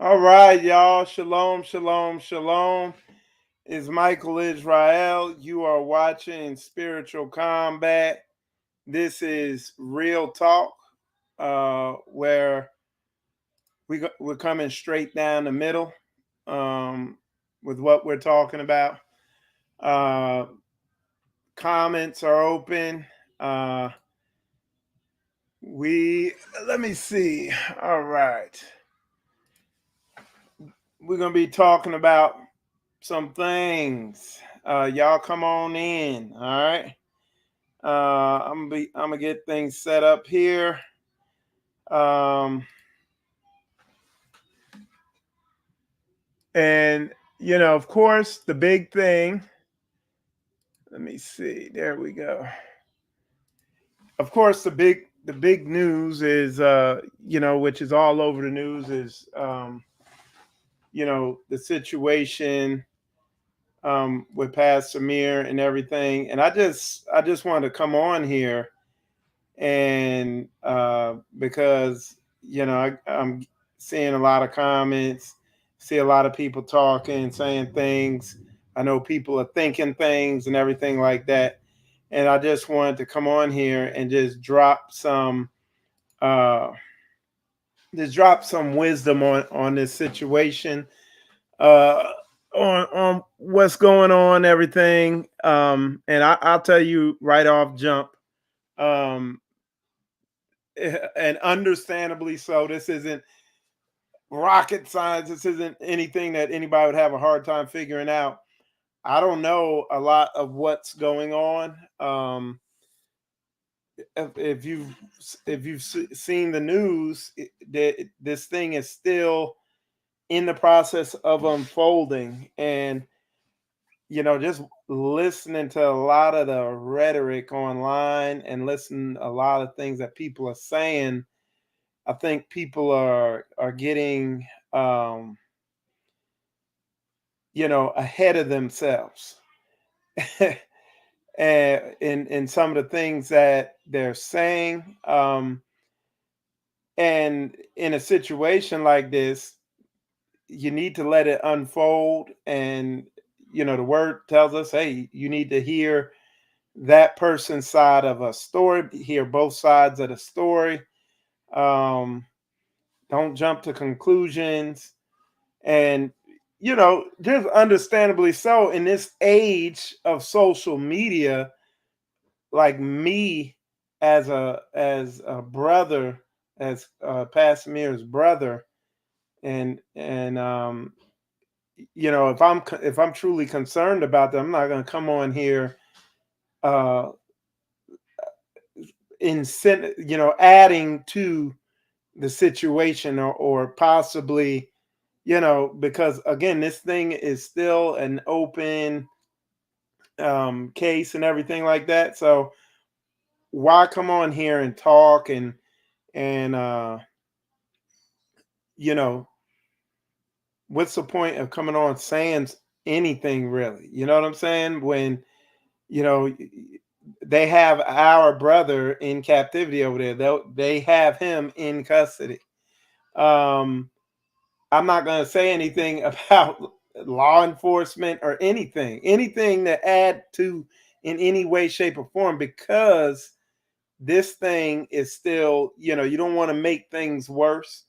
All right, y'all. Shalom, shalom, shalom. It's Michael Israel. You are watching Spiritual Combat. This is Real Talk, where we're coming straight down the middle um, with what we're talking about. Uh, Comments are open. Uh, we Let me see. All right, we're gonna be talking about some things. Y'all come on in. All right. I'm gonna get things set up here. Um, and of course, the big thing. Let me see. There we go. Of course, the big news is which is all over the news is the situation with Pastor Muir and everything. And I just wanted to come on here and because I'm seeing a lot of comments, see a lot of people talking, saying things. I know people are thinking things and everything like that, and I just wanted to come on here and uh, just drop some wisdom on this situation, uh, on what's going on, everything. And I'll tell you right off jump. Um, and understandably so. This isn't rocket science. This isn't anything that anybody would have a hard time figuring out. I don't know a lot of what's going on. If you've seen the news, this thing is still in the process of unfolding, and just listening to a lot of the rhetoric online and listening a lot of things that people are saying. I think people are getting ahead of themselves and in some of the things that they're saying. And in a situation like this, you need to let it unfold. And the word tells us, hey, you need to hear that person's side of a story, hear both sides of the story. Um, don't jump to conclusions. And just understandably so, in this age of social media, like me as a brother, as Pastor Mir's brother, and if I'm truly concerned about them, I'm not going to come on here uh adding to the situation, or possibly, because again, this thing is still an open case and everything like that. So why come on here and talk and you know what's the point of coming on saying anything really? You know what I'm saying? When you know y- they have our brother in captivity over there. They have him in custody. Um, I'm not going to say anything about law enforcement or anything that add to in any way, shape, or form, because this thing is still, you don't want to make things worse.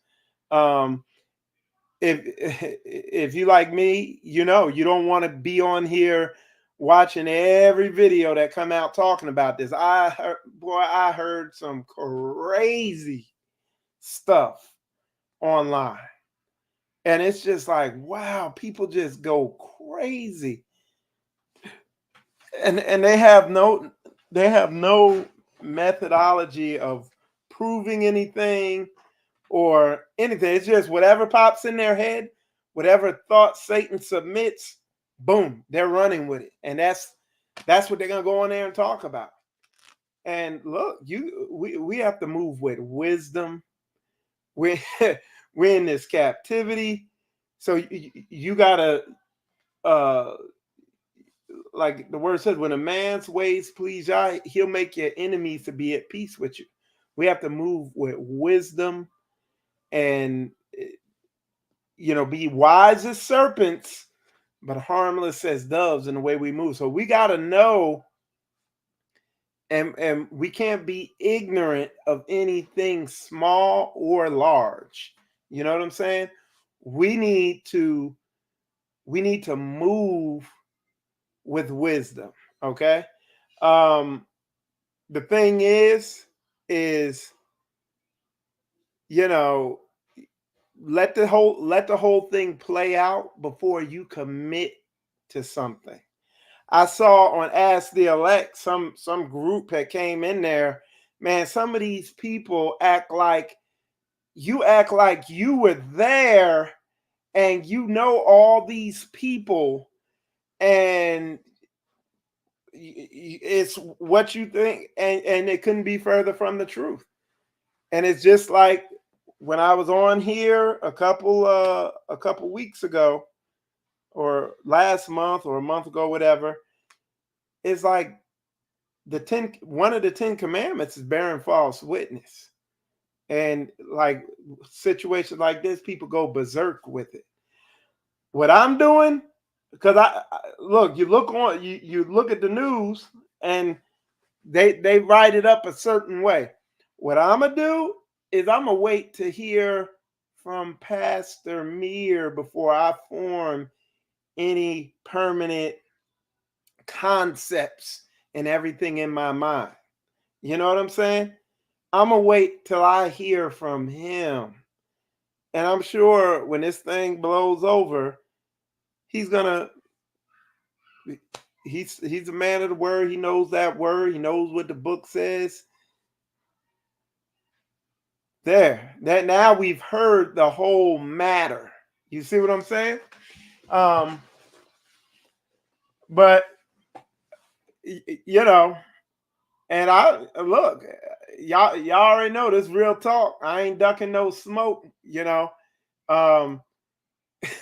Um, if if you like me, you don't want to be on here watching every video that come out talking about this. I heard some crazy stuff online. And it's just like, wow, people just go crazy. And they have no methodology of proving anything or anything. It's just whatever pops in their head, whatever thought Satan submits, boom, they're running with it. And that's what they're gonna go on there and talk about. And look, we have to move with wisdom. We we're in this captivity. So you gotta uh like the word says, when a man's ways please Yah, he'll make your enemies to be at peace with you. We have to move with wisdom, and be wise as serpents, but harmless as doves in the way we move. So we got to know, and we can't be ignorant of anything small or large. You know what I'm saying? We need to move with wisdom. Okay. Um, the thing is, you know, let the whole thing play out before you commit to something. I saw on Ask the Elect some group that came in there. Man, some of these people act like you were there and you know all these people, and it's what you think, and it couldn't be further from the truth. And it's just like when I was on here a couple weeks ago, or last month, or a month ago, whatever. It's like one of the 10 commandments is bearing false witness. And like situations like this, people go berserk with it. What I'm doing, because look, you look at the news, and they write it up a certain way. What I'm gonna do is I'm gonna wait to hear from Pastor Muir before I form any permanent concepts and everything in my mind. You know what I'm saying? I'm gonna wait till I hear from him. And I'm sure when this thing blows over, he's gonna he's a man of the word. He knows that word. He knows what the book says. There. That now we've heard the whole matter. You see what I'm saying? Um, but you know, and I look, y'all already know this real talk. I ain't ducking no smoke, Um,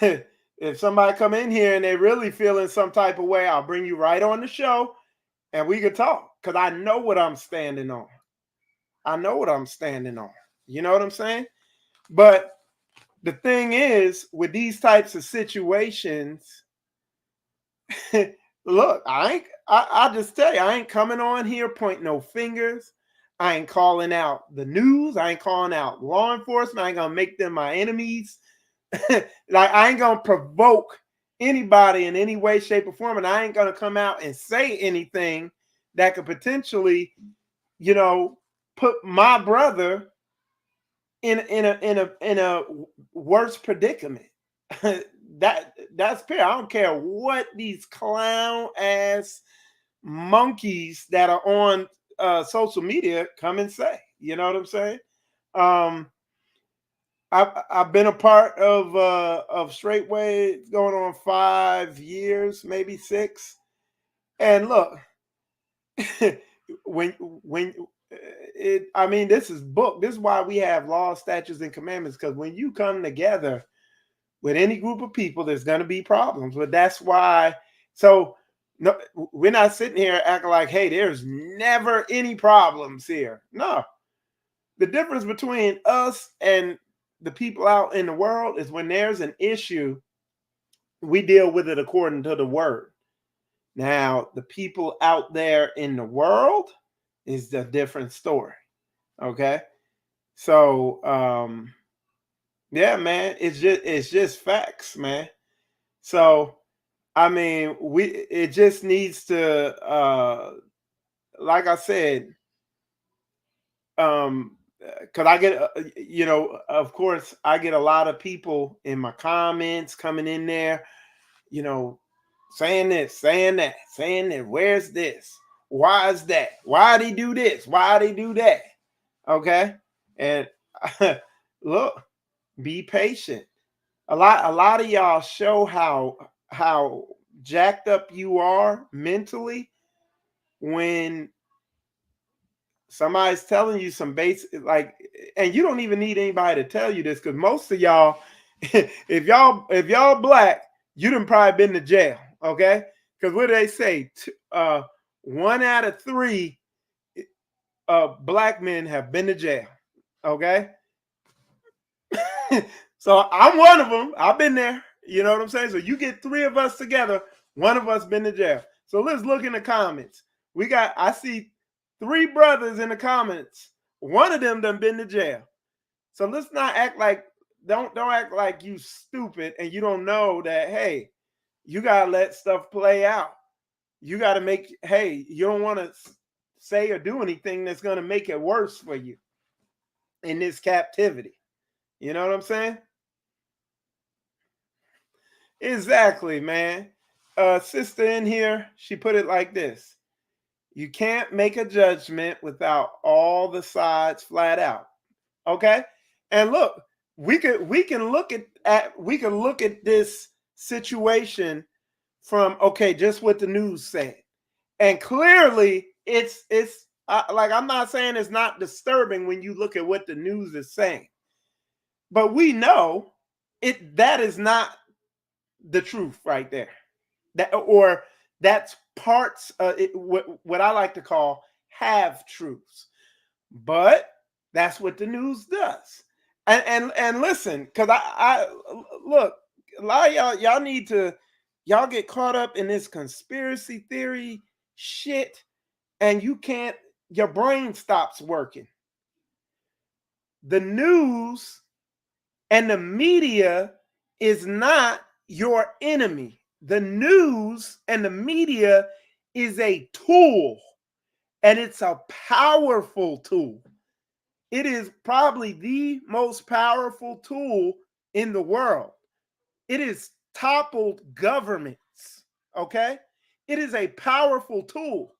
if somebody come in here and they really feeling some type of way, I'll bring you right on the show and we can talk, because I know what I'm standing on. I know what I'm standing on. You know what I'm saying? But the thing is, with these types of situations, look, I just tell you, I ain't coming on here pointing no fingers. I ain't calling out the news. I ain't calling out law enforcement. I ain't gonna make them my enemies. Like, I ain't gonna provoke anybody in any way, shape, or form, and I ain't gonna come out and say anything that could potentially, you know, put my brother in a worse predicament. That's fair. I don't care what these clown ass monkeys that are on social media come and say. You know what I'm saying? Um, I've been a part of Straightway going on 5 years, maybe 6. And look, when I mean, this is book. This is why we have laws, statutes, and commandments. Because when you come together with any group of people, there's going to be problems. But that's why. So no, we're not sitting here acting like, hey, there's never any problems here. No, the difference between us and the people out in the world is when there's an issue, we deal with it according to the word. Now, the people out there in the world is a different story. Okay. So yeah, man, it's just facts, man. So I mean, it just needs to like I said, because I get of course I get a lot of people in my comments coming in there, you know, saying this, saying that, saying that, where's this, why is that, why'd he do this, why'd he do that? Okay. And look, be patient. A lot of y'all show how jacked up you are mentally when somebody's telling you some basic, like, and you don't even need anybody to tell you this, because most of y'all, if y'all black, you done probably been to jail. Okay. Because what do they say? 1 out of 3 black men have been to jail. Okay. So I'm one of them. I've been there. You know what I'm saying? So you get three of us together, one of us been to jail. So let's look in the comments. I see three brothers in the comments. One of them done been to jail. So let's not act like don't act like you stupid and you don't know that, hey, you gotta let stuff play out. You gotta you don't want to say or do anything that's gonna make it worse for you in this captivity. You know what I'm saying? Exactly, man. Sister in here, she put it like this: you can't make a judgment without all the sides flat out. Okay, and look, we can look at this situation from, okay, just what the news said, and clearly it's like, I'm not saying it's not disturbing when you look at what the news is saying, but we know that is not the truth right there. Or that's parts what I like to call half truths. But that's what the news does. And listen, because I look, a lot of y'all need to, y'all get caught up in this conspiracy theory shit, and you can't, your brain stops working. The news and the media is not your enemy. The news and the media is a tool, and it's a powerful tool. It is probably the most powerful tool in the world. It has toppled governments, okay? It is a powerful tool.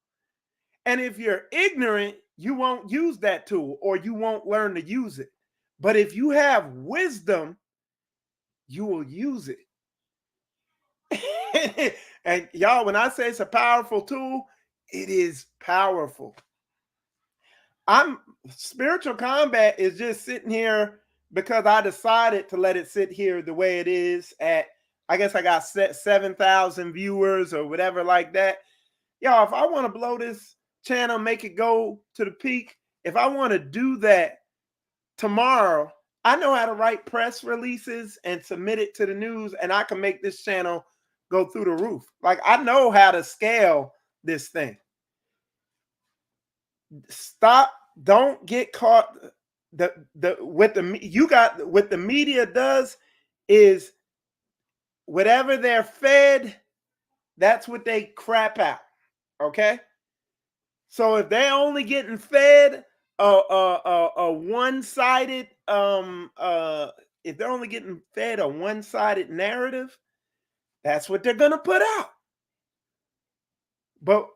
And if you're ignorant, you won't use that tool, or you won't learn to use it. But if you have wisdom, you will use it. And y'all, when I say it's a powerful tool, it is powerful. I'm Spiritual combat is just sitting here because I decided to let it sit here the way it is at, I guess I got 7,000 viewers or whatever like that. Y'all, if I want to blow this channel, make it go to the peak, if I want to do that tomorrow, I know how to write press releases and submit it to the news, and I can make this channel go through the roof. Like, I know how to scale this thing. Stop, don't get caught. What the media does is whatever they're fed, that's what they crap out. Okay, so if they're only getting fed a one-sided if they're only getting fed a one-sided narrative, that's what they're gonna put out. But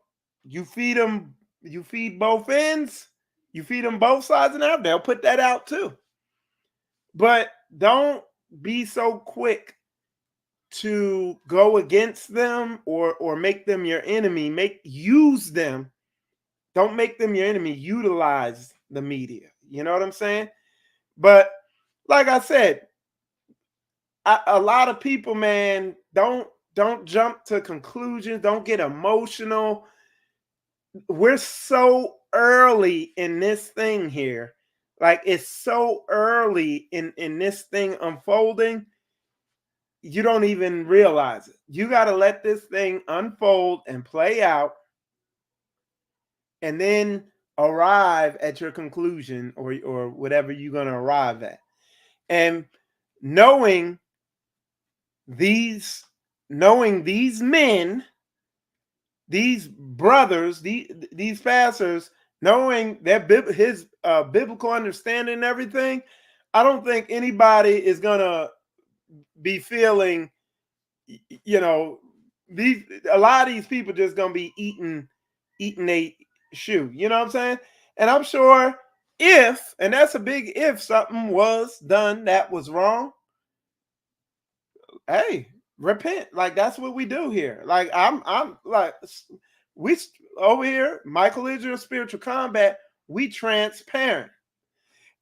you feed them, you feed both ends, you feed them both sides, and now they'll put that out too. But don't be so quick to go against them or make them your enemy. Use them. Don't make them your enemy. Utilize the media. You know what I'm saying? But like I said, a lot of people, man, don't jump to conclusions. Don't get emotional. We're so early in this thing here. Like, it's so early in this thing unfolding, you don't even realize it. You got to let this thing unfold and play out, and then arrive at your conclusion, or whatever you're going to arrive at. And knowing these men, these brothers, these pastors, knowing his biblical understanding and everything, I don't think anybody is gonna be feeling, you know, a lot of these people just gonna be eating a shoe. You know what I'm saying? And I'm sure if, and that's a big if, something was done that was wrong, hey, repent. Like, that's what we do here. Like, I'm like, we over here, Michael Israel Spiritual Combat, we transparent.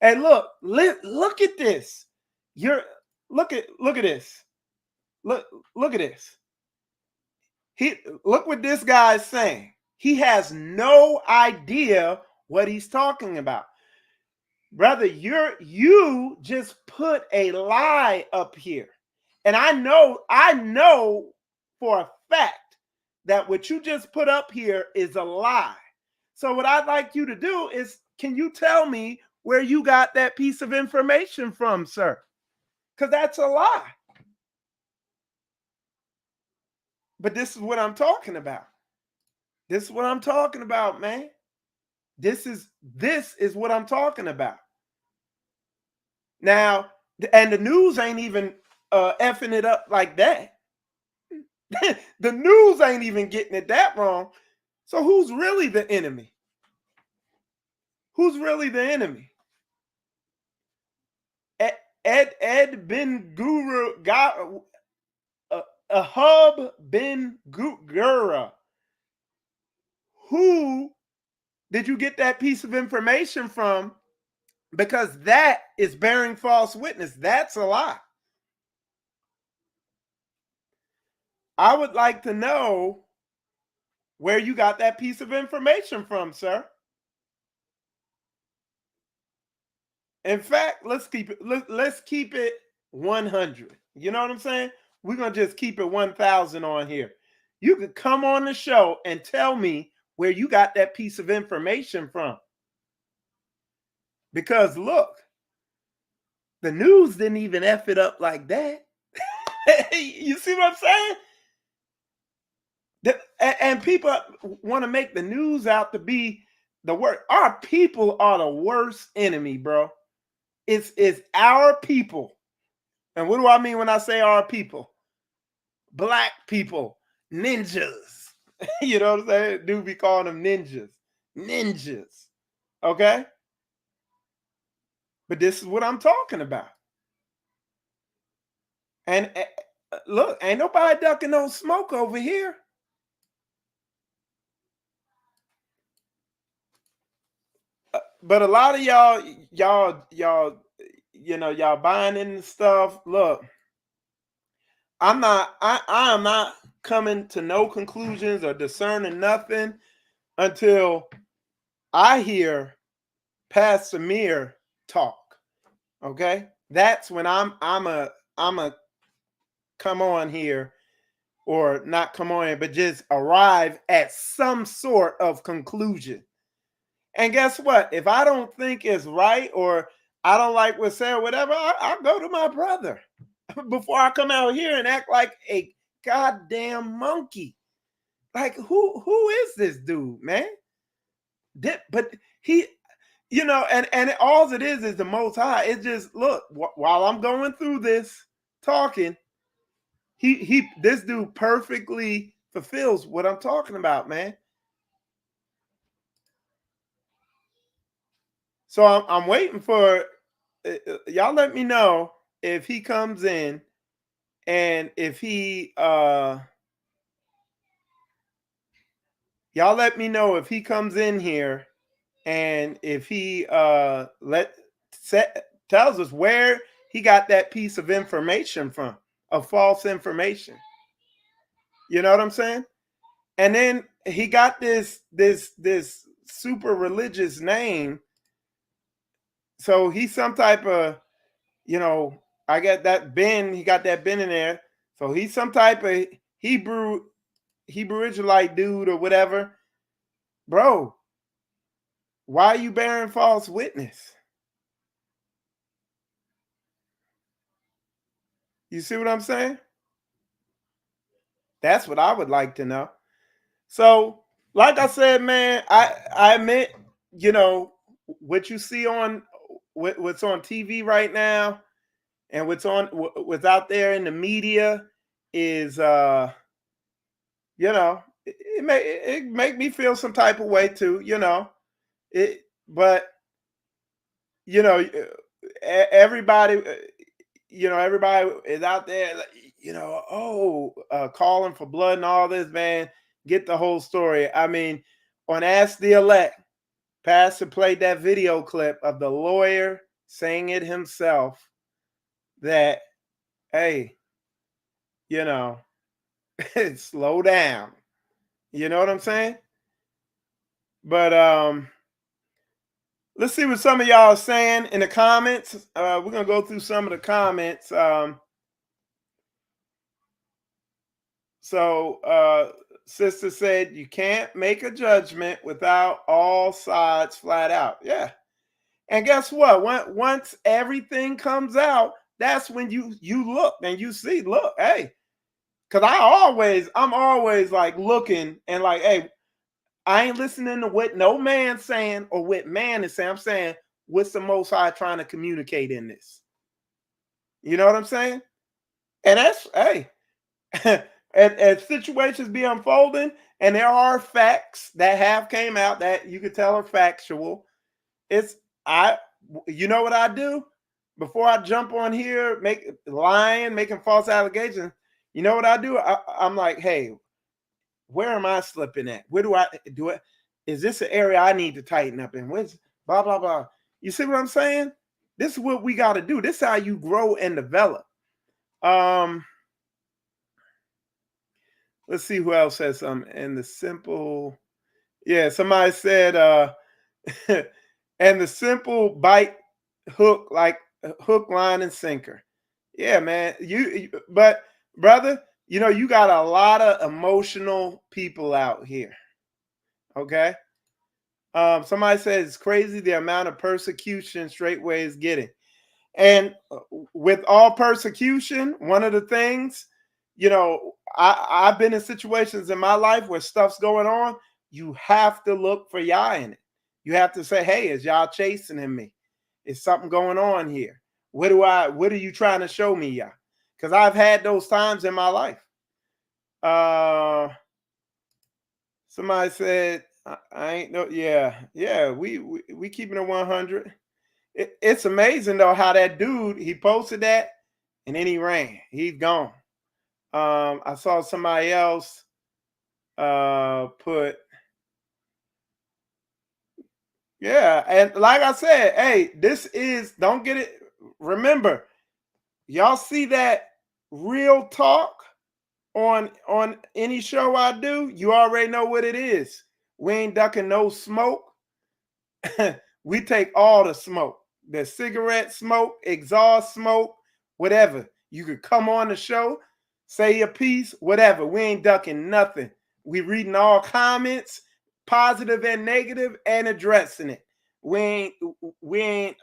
And look at this. You're look at this. Look at this. Look what this guy's saying. He has no idea what he's talking about. Brother, you just put a lie up here. And I know for a fact that what you just put up here is a lie. So what I'd like you to do is, can you tell me where you got that piece of information from, sir? Because that's a lie. But this is what I'm talking about. This is what I'm talking about, man. This is what I'm talking about. Now, and the news ain't even effing it up like that. The news ain't even getting it that wrong. So who's really the enemy? Who's really the enemy? Ed bin Guru got Ahab bin Gura. Who did you get that piece of information from? Because that is bearing false witness. That's a lie. I would like to know where you got that piece of information from, sir. In fact, let's keep it 100. You know what I'm saying? We're going to just keep it 1,000 on here. You could come on the show and tell me where you got that piece of information from. Because look, the news didn't even F it up like that. You see what I'm saying? And people want to make the news out to be the worst. Our people are the worst enemy, bro. It's our people. And what do I mean when I say our people? Black people, ninjas. You know what I'm saying? Dude be calling them ninjas. Ninjas. Okay? But this is what I'm talking about. And look, ain't nobody ducking no smoke over here. But a lot of y'all, y'all buying into stuff. Look, I am not coming to no conclusions or discerning nothing until I hear Pastor Muir talk. Okay, that's when I'm a come on here, or not come on here, but just arrive at some sort of conclusion. And guess what? If I don't think it's right, or I don't like what's said, or whatever, I'll go to my brother before I come out here and act like a goddamn monkey. Like who is this dude, man? But he, and all it is the Most High. It just, look, while I'm going through this talking, this dude perfectly fulfills what I'm talking about, man. So I'm waiting for y'all. Let me know if he comes in, and if he y'all let me know if he comes in here, and if he tells us where he got that piece of information from, of false information. You know what I'm saying? And then he got this super religious name. So he's some type of, I got that Ben, he got that Ben in there. So he's some type of Hebrew Israelite dude or whatever. Bro, why are you bearing false witness? You see what I'm saying? That's what I would like to know. So, like I said, man, I admit, what you see on what's on TV right now, and what's out there in the media is it make me feel some type of way too, it. But everybody, everybody is out there, calling for blood and all this, man. Get the whole story. I mean, on Ask the Elect, Pastor played that video clip of the lawyer saying it himself, that, hey, slow down. You know what I'm saying? But Let's see what some of y'all are saying in the comments. We're gonna go through some of the comments. Sister said you can't make a judgment without all sides flat out. Yeah. And guess what? Once everything comes out, that's when you look and you see, look, hey, because I'm always like looking and like, hey, I ain't listening to what no man's saying or what man is saying. I'm saying, what's the most high trying to communicate in this? You know what I'm saying? And that's hey, as situations be unfolding, and there are facts that have came out that you could tell are factual. It's I you know what I do? Before I jump on here, making false allegations, you know what I do? I'm like, hey, where am I slipping at? Where do I do it? Is this an area I need to tighten up in? Where's blah blah blah? You see what I'm saying? This is what we got to do. This is how you grow and develop. Um, let's see who else says something. And the simple, yeah, somebody said, and the simple bite hook, like hook, line, and sinker. Yeah, man. But brother, you got a lot of emotional people out here. Okay. Somebody says it's crazy the amount of persecution Straightway is getting. And with all persecution, one of the things, I've been in situations in my life where stuff's going on. You have to look for Yah in it. You have to say, hey, is Yah chastening me? Is something going on here? What are you trying to show me, Yah? Because I've had those times in my life. Somebody said, I ain't no, yeah, we keeping it 100. It's amazing though how that dude, he posted that and then he ran. He's gone. I saw somebody else put, yeah, and like I said, hey, don't get it. Remember, y'all see that real talk on any show I do, you already know what it is. We ain't ducking no smoke. We take all the smoke, the cigarette smoke, exhaust smoke, whatever. You could come on the show, say your piece, whatever. We ain't ducking nothing. We reading all comments, positive and negative, and addressing it. We ain't we ain't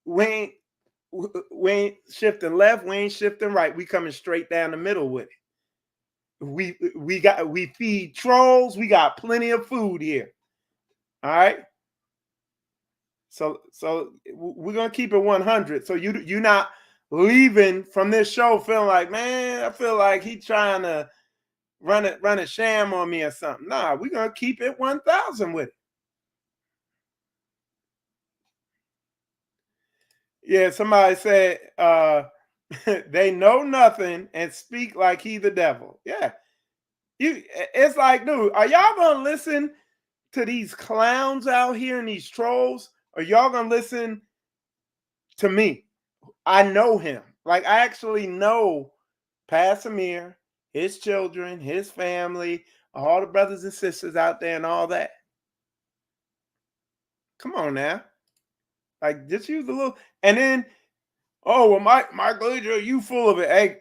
we ain't we ain't shifting left, we ain't shifting right. We coming straight down the middle with it. We feed trolls, we got plenty of food here. All right. So we're gonna keep it 100. So you're not leaving from this show feeling like, man, I feel like he trying to run a sham on me or something. Nah, we're gonna keep it 1,000 with it. Yeah, somebody said they know nothing and speak like he the devil. Yeah, it's like, dude, are y'all gonna listen to these clowns out here and these trolls? Or y'all gonna listen to me? I know him. Like I actually know Pastor Muir, his children, his family, all the brothers and sisters out there, and all that. Come on now, like just use a little, and then oh well, Michael, you full of it. Hey,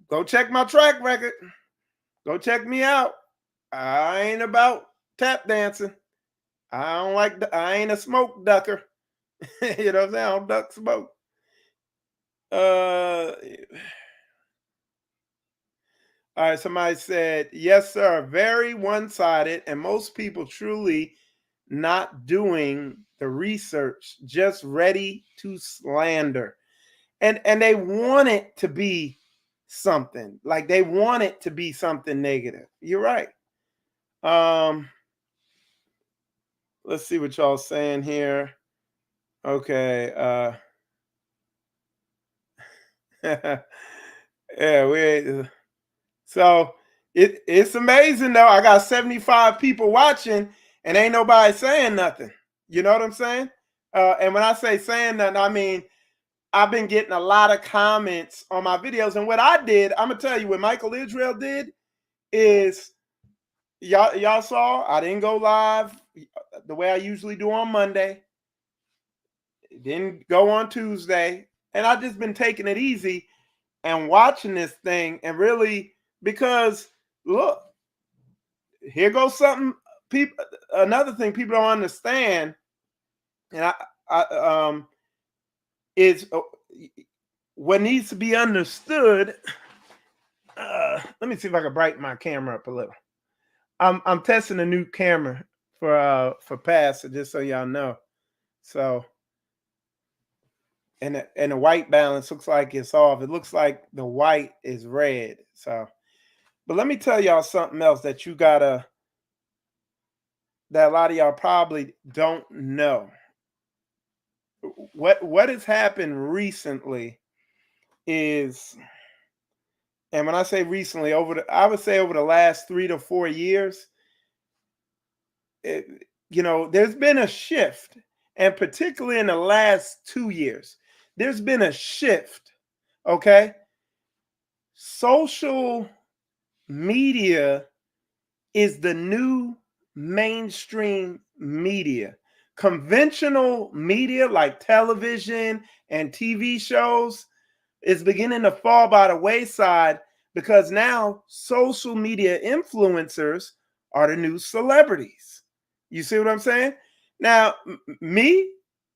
go check my track record. Go check me out. I ain't about tap dancing. I don't like. I ain't a smoke ducker. You know what I'm saying? I don't duck smoke. Uh, All right, somebody said, yes, sir, very one sided, and most people truly not doing the research, just ready to slander. And they want it to be something, like they want it to be something negative. You're right. Um, let's see what y'all saying here. Okay. Yeah, so it's amazing though. I got 75 people watching and ain't nobody saying nothing. You know what I'm saying? And when I say saying nothing, I mean I've been getting a lot of comments on my videos. And what I did, I'm gonna tell you what Michael Israel did is y'all saw I didn't go live the way I usually do on Monday. It didn't go on Tuesday. And I've just been taking it easy and watching this thing and really, because look, here goes something people, another thing people don't understand. And I is what needs to be understood. Let me see if I can brighten my camera up a little. I'm testing a new camera for Pastor, just so y'all know. So and the white balance looks like it's off. It looks like the white is red. So, but let me tell y'all something else that you gotta that a lot of y'all probably don't know. What has happened recently is, and when I say recently, I would say over the last 3 to 4 years, it, there's been a shift, and particularly in the last 2 years, there's been a shift. Okay, social media is the new mainstream media. Conventional media like television and TV shows is beginning to fall by the wayside because now social media influencers are the new celebrities. You see what I'm saying? Now, me,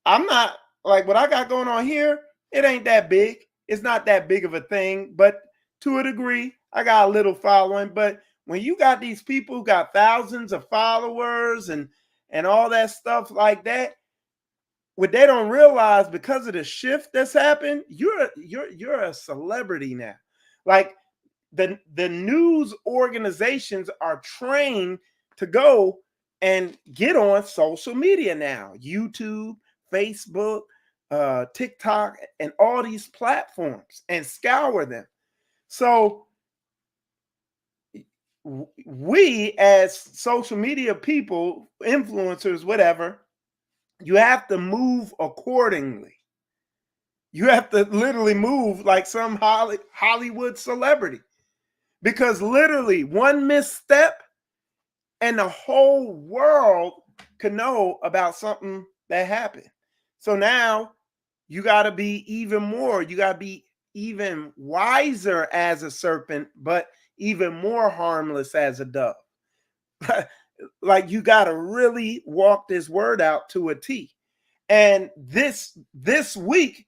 I'm not like what I got going on here. It ain't that big. It's not that big of a thing, but to a degree, I got a little following. But when you got these people who got thousands of followers and all that stuff like that, what they don't realize, because of the shift that's happened, you're a celebrity now. Like the news organizations are trained to go and get on social media now, YouTube, Facebook, TikTok, and all these platforms, and scour them. So we as social media people, influencers, whatever, you have to move accordingly. You have to literally move like some Hollywood celebrity, because literally one misstep and the whole world could know about something that happened. So now you got to be even more, you got to be even wiser as a serpent, but even more harmless as a dove. Like you got to really walk this word out to a T. And this week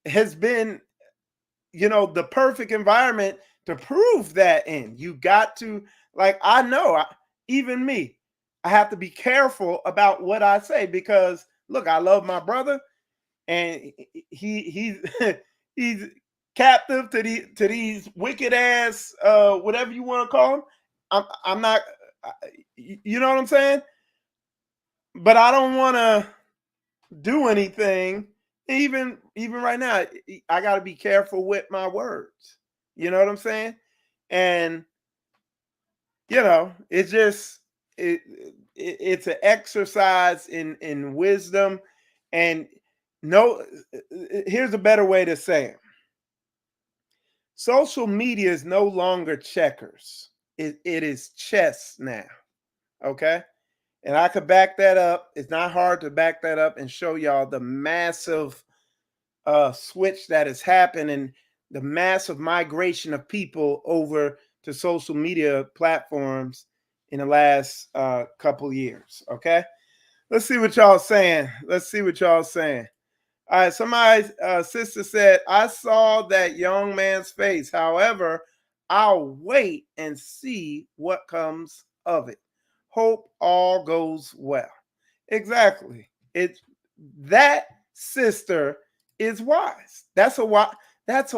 has been, the perfect environment to prove that in. You got to, like, I know, even me, I have to be careful about what I say, because look, I love my brother, and he's he's captive to these wicked ass whatever you want to call them. I'm not, you know what I'm saying? But I don't want to do anything. Even right now, I got to be careful with my words. You know what I'm saying? And it's just it's an exercise in wisdom. And no, here's a better way to say it. Social media is no longer checkers. It is chess now. Okay. And I could back that up. It's not hard to back that up and show y'all the massive switch that has happened, and the massive migration of people over to social media platforms in the last couple years. Okay, let's see what y'all saying. All right, somebody's sister said, I saw that young man's face. However, I'll wait and see what comes of it. Hope all goes well. Exactly. It's that sister is wise. That's a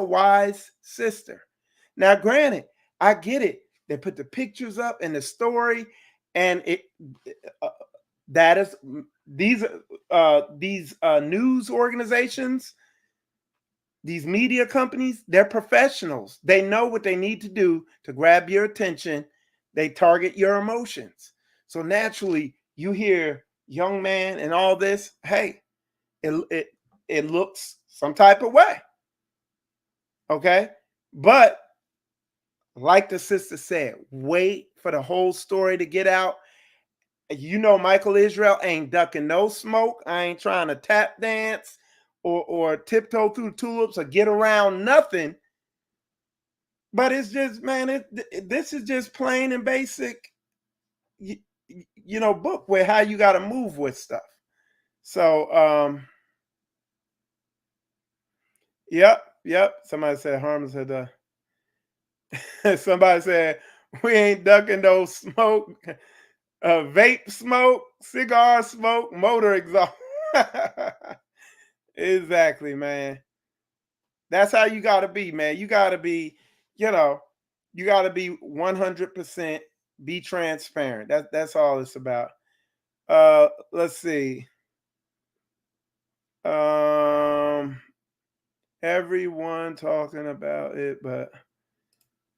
wise sister. Now, granted, I get it. They put the pictures up and the story, and uh, that is these news organizations, these media companies, they're professionals. They know what they need to do to grab your attention. They target your emotions. So naturally, you hear young man and all this. Hey, it looks some type of way. Okay, but like the sister said, wait for the whole story to get out. Michael Israel ain't ducking no smoke. I ain't trying to tap dance. or tiptoe through tulips or get around nothing. But it's just, man, this is just plain and basic, you, book where how you got to move with stuff. So, yep. Somebody said harmless had somebody said we ain't ducking those smoke, vape smoke, cigar smoke, motor exhaust. Exactly, man. That's how you got to be, man. You got to be, you know, you got to be 100% be transparent. That's all it's about. Let's see. Um, everyone talking about it, but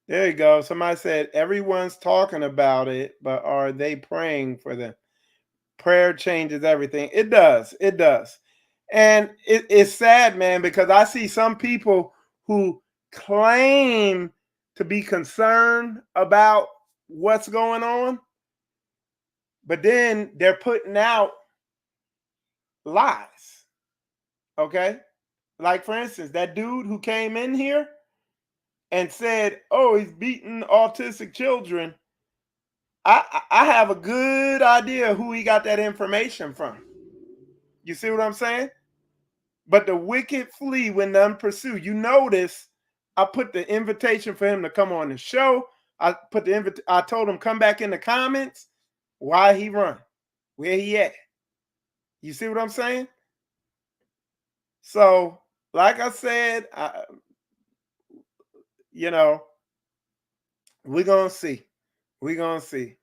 there you go. Somebody said everyone's talking about it, but are they praying for them? Prayer changes everything. It does. It does. And it's sad, man, because I see some people who claim to be concerned about what's going on, but then they're putting out lies. Okay. Like, for instance, that dude who came in here and said, oh, he's beating autistic children. I have a good idea who he got that information from. You see what I'm saying? But the wicked flee when none pursue. You notice I put the invitation for him to come on the show. I told him come back in the comments. Why he run? Where he at? You see what I'm saying? So, like I said, you know, we're gonna see. We're gonna see.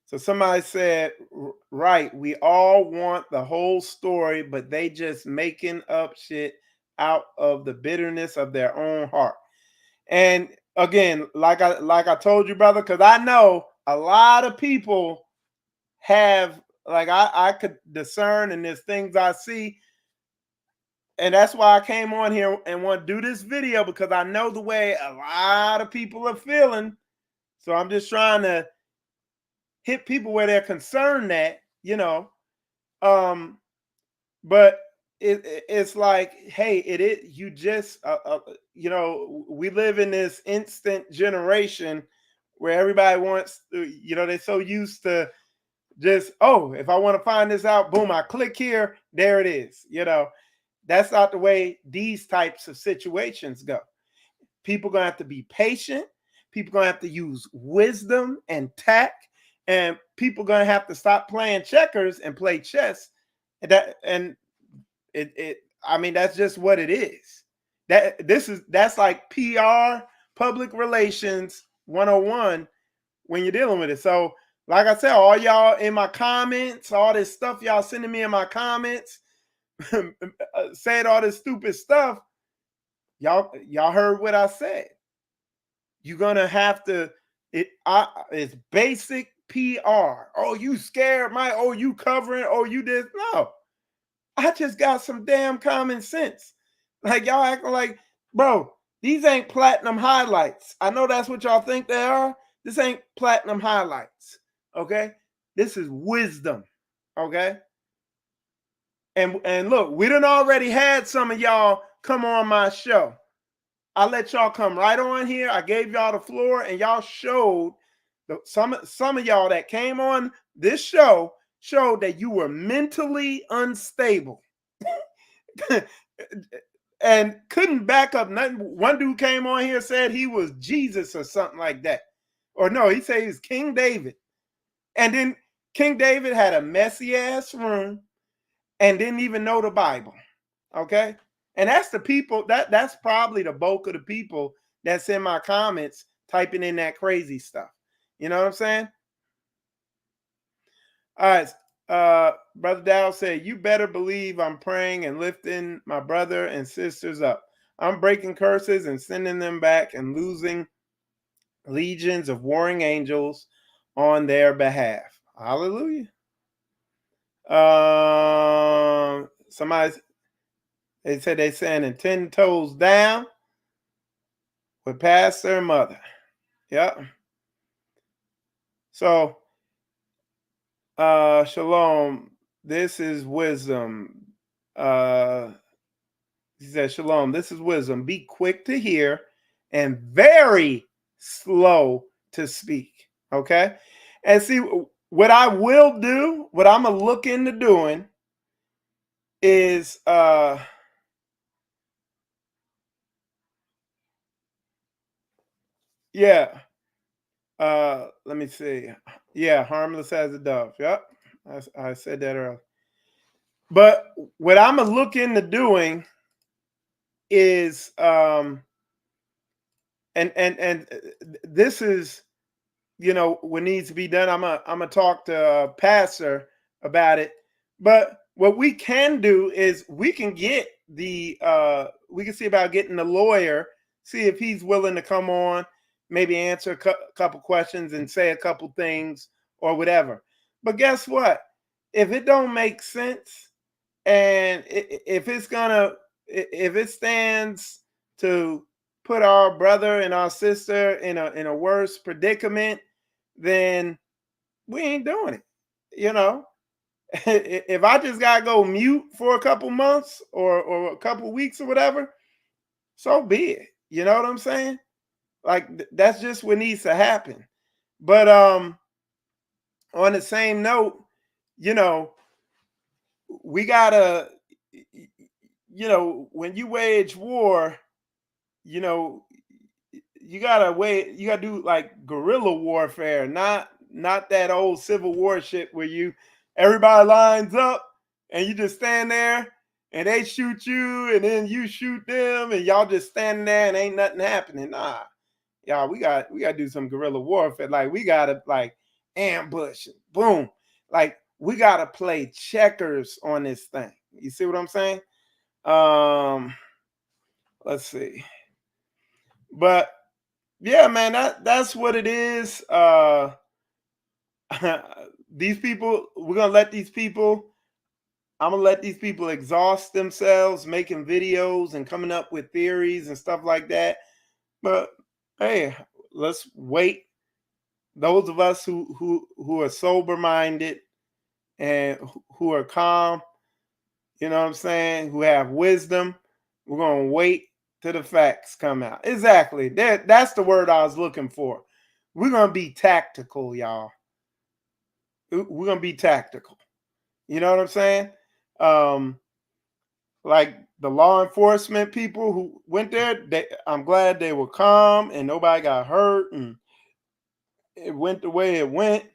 So somebody said, right, we all want the whole story, but they just making up shit out of the bitterness of their own heart. And again, like I told you, brother, because I know a lot of people have, like, I could discern, and there's things I see. And that's why I came on here and want to do this video, because I know the way a lot of people are feeling. So I'm just trying to hit people where they're concerned that. Um, but it's like, hey, it is, you just we live in this instant generation where everybody wants to, they're so used to just, oh, if I want to find this out, boom, I click here, there it is. That's not the way these types of situations go. People gonna have to be patient. People gonna have to use wisdom and tact, and people gonna have to stop playing checkers and play chess. And it I mean, that's just what it is. That's like PR, public relations 101 when you're dealing with it. So, like I said, all y'all in my comments, all this stuff y'all sending me in my comments, saying all this stupid stuff, y'all heard what I said. You're gonna have to. It's basic PR. Oh, you scared, Mike? Oh, you covering? Oh, you did? No, I just got some damn common sense. Like, y'all acting like, bro, these ain't platinum highlights. I know that's what y'all think they are. This ain't platinum highlights. Okay, this is wisdom. Okay. And look, we done already had some of y'all come on my show. I let y'all come right on here. I gave y'all the floor, and y'all showed some of y'all that came on this show showed that you were mentally unstable and couldn't back up nothing. One dude came on here, said he was Jesus or something like that. Or no, he said he's King David. And then King David had a messy ass room and didn't even know the Bible. Okay. And that's the people that's probably the bulk of the people that's in my comments typing in that crazy stuff. You know what I'm saying? All right. Brother Dow said, you better believe I'm praying and lifting my brother and sisters up. I'm breaking curses and sending them back and losing legions of warring angels on their behalf. Hallelujah. Somebody, they said they standing 10 toes down with past their mother. Yep. So, shalom. This is wisdom. Uh, he says, Shalom, this is wisdom. Be quick to hear and very slow to speak. Okay. And see, what I will do, what I'm going to look into doing is, yeah, let me see. Yeah, harmless as a dove. Yep. I said that earlier. But what I'm going to look into doing is, and this is, what needs to be done. I'm gonna talk to pastor about it. But what we can do is we can get we can see about getting the lawyer, see if he's willing to come on, maybe answer a couple questions and say a couple things or whatever. But guess what? If it don't make sense, and if it's gonna, if it stands to put our brother and our sister in a worse predicament, then we ain't doing it. You know, if I just gotta go mute for a couple months or a couple weeks or whatever, so be it. You know what I'm saying? Like that's just what needs to happen. But on the same note, you know, we gotta, when you wage war, you know, you gotta do like guerrilla warfare, not that old Civil War shit where everybody lines up and you just stand there and they shoot you and then you shoot them and y'all just standing there and ain't nothing happening. Nah, y'all, we gotta do some guerrilla warfare. Like we gotta like ambush, boom. Like we gotta play checkers on this thing. You see what I'm saying? Um, let's see. But yeah, man, that's what it is. These people, we're gonna let these people. I'm gonna let these people exhaust themselves making videos and coming up with theories and stuff like that. But hey, let's wait. Those of us who are sober minded and who are calm, you know what I'm saying, who have wisdom, we're gonna wait till the facts come out. Exactly. That's the word I was looking for. We're gonna be tactical, y'all. We're gonna be tactical. You know what I'm saying? Um, like the law enforcement people who went there, I'm glad they were calm and nobody got hurt and it went the way it went.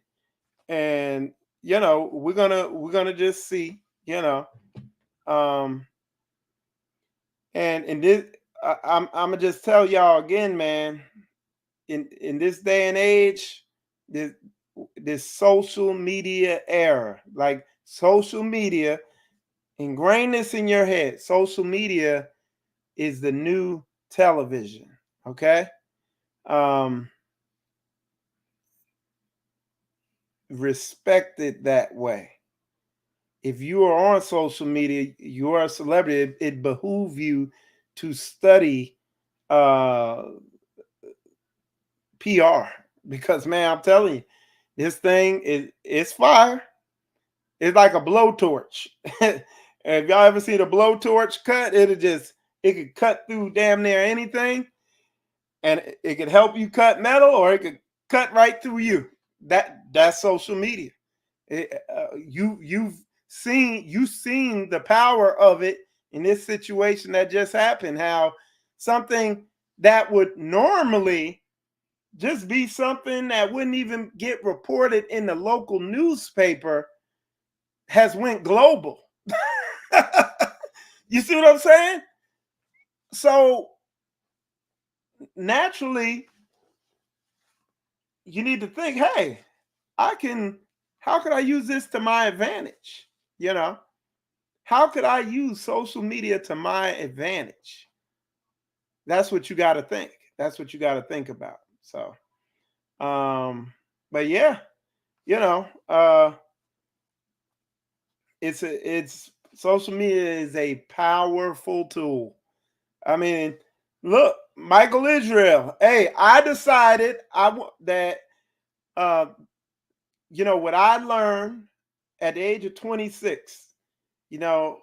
And we're gonna just see, um, and this I'm gonna just tell y'all again, man. In this day and age, this this social media era, like social media, ingrain this in your head. Social media is the new television. Okay. Um, Respect it that way. If you are on social media, you are a celebrity. It behooves you to study uh, PR because, man, I'm telling you, this thing is it's fire. It's like a blowtorch. If y'all ever seen a blowtorch cut, it could cut through damn near anything, and it could help you cut metal, or it could cut right through you. That's social media. You've seen the power of it in this situation that just happened. How something that would normally just be something that wouldn't even get reported in the local newspaper has went global. You see what I'm saying? So naturally, you need to think, hey, how could I use this to my advantage? You know, how could I use social media to my advantage? That's what you got to think. That's what you got to think about. So, but yeah, you know, it's social media is a powerful tool. I mean, look, Michael Israel. Hey, I decided that uh, what I learned at the age of 26. You know,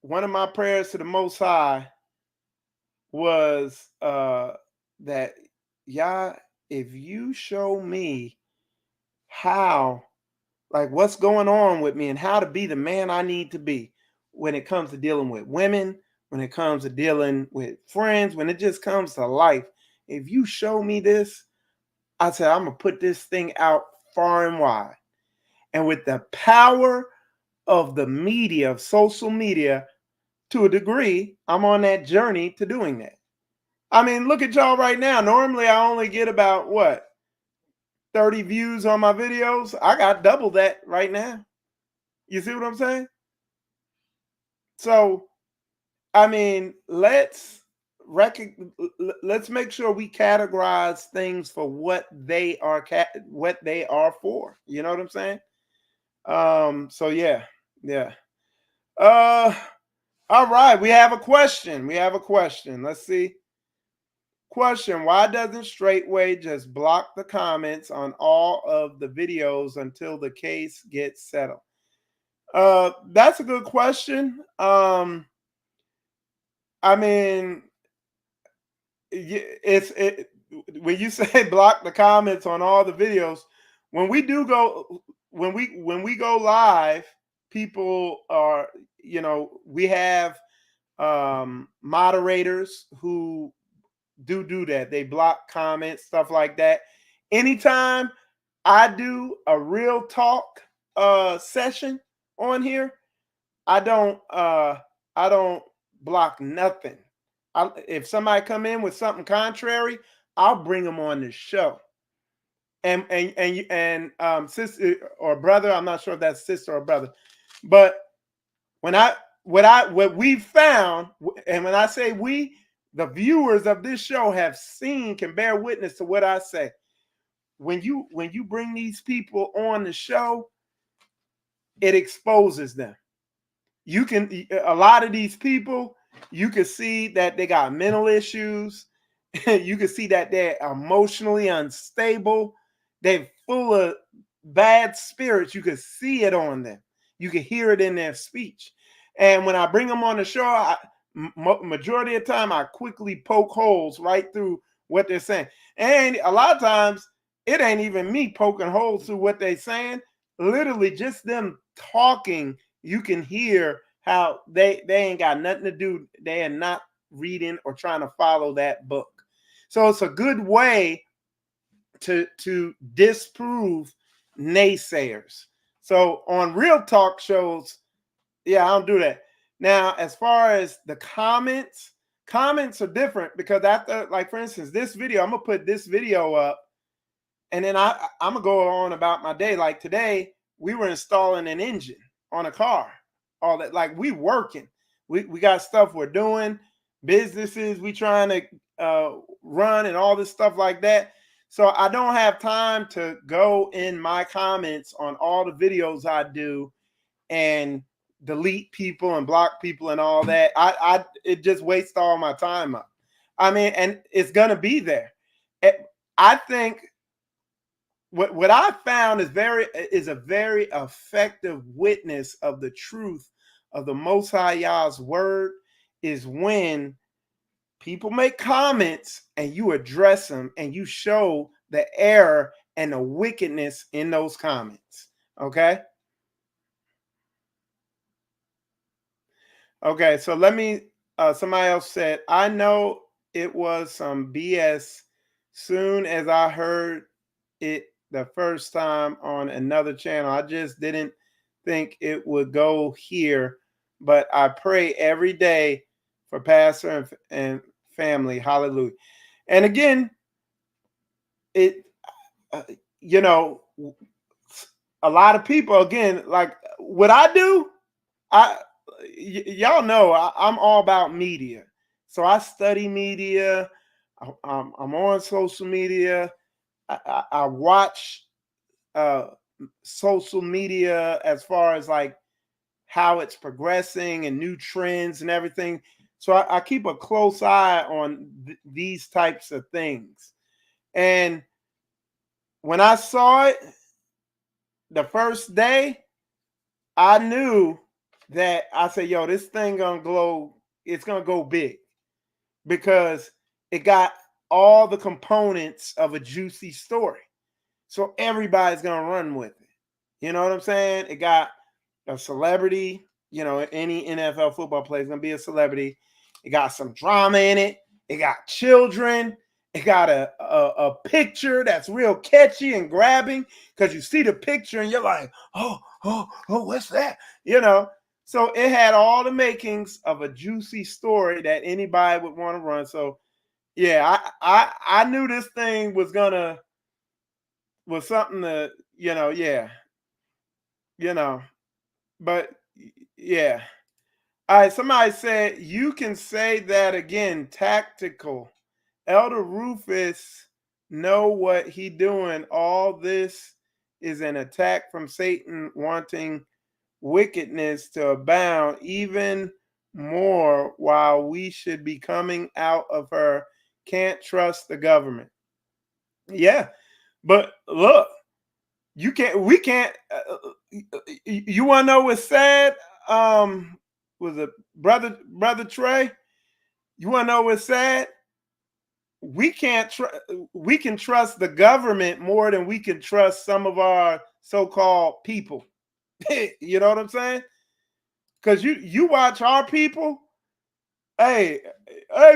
one of my prayers to the Most High was that, Yah, if you show me how, like what's going on with me and how to be the man I need to be when it comes to dealing with women, when it comes to dealing with friends, when it just comes to life. If you show me this, I said, I'm going to put this thing out far and wide. And with the power of the media, of social media, to a degree, I'm on that journey to doing that. I mean, look at y'all right now. Normally, I only get about what, 30 views on my videos. I got double that right now. You see what I'm saying? So, I mean, let's make sure we categorize things for what they are what they are for. You know what I'm saying? So yeah. Yeah. Uh all right, we have a question. We have a question. Let's see. Question: why doesn't Straightway just block the comments on all of the videos until the case gets settled? That's a good question. I mean, it's when you say block the comments on all the videos, when we do go when we go live, people are, we have moderators who do that. They block comments, stuff like that. Anytime I do a real talk session on here, I don't block nothing. If somebody come in with something contrary, I'll bring them on the show. And sister or brother, I'm not sure if that's sister or brother, but when I what we found, and when I say we, the viewers of this show have seen, can bear witness to what I say. When you bring these people on the show, it exposes them. You can, a lot of these people, you can see that they got mental issues. You can see that they're emotionally unstable. They're full of bad spirits. You can see it on them. You can hear it in their speech. And when I bring them on the show, majority of the time, I quickly poke holes right through what they're saying. And a lot of times, it ain't even me poking holes through what they're saying. Literally, just them talking, you can hear how they ain't got nothing to do. They are not reading or trying to follow that book. So it's a good way to disprove naysayers. So on real talk shows, yeah, I don't do that. Now, as far as the comments are different because after, like for instance, this video, I'm gonna put this video up, and then I'm gonna go on about my day. Like today, we were installing an engine on a car. All that, like we working. We got stuff we're doing, businesses we trying to run, and all this stuff like that. So I don't have time to go in my comments on all the videos I do and delete people and block people and all that. I it just wastes all my time up. I mean, and it's gonna be there. I think what I found is a very effective witness of the truth of the Most High Yah's word is when people make comments and you address them and you show the error and the wickedness in those comments. Okay. Okay. So let me. Somebody else said, I know it was some BS. Soon as I heard it the first time on another channel, I just didn't think it would go here. But I pray every day for pastor and family. Hallelujah. And again, it uh, you know, a lot of people, again, like what I do, I y'all know I'm all about media. So I study media. I'm on social media. I watch uh, social media as far as like how it's progressing and new trends and everything. So I keep a close eye on these types of things. And when I saw it the first day, I knew that I say, yo, this thing gonna glow, it's gonna go big because it got all the components of a juicy story. So everybody's gonna run with it. You know what I'm saying? It got a celebrity, any NFL football player is gonna be a celebrity. It got some drama in it. It got children. It got a picture that's real catchy and grabbing because you see the picture and you're like, oh, what's that? So it had all the makings of a juicy story that anybody would want to run. So yeah, I knew this thing was something to, yeah, you know, but yeah. All right, somebody said you can say that again. Tactical. Elder Rufus know what he doing. All this is an attack from Satan wanting wickedness to abound even more while we should be coming out of her. Can't trust the government. Yeah, but look, we can't. You want to know what's sad? Was it brother Trey? You want to know what's sad? We can't we can trust the government more than we can trust some of our so-called people. You know what I'm saying? Because you watch our people, hey,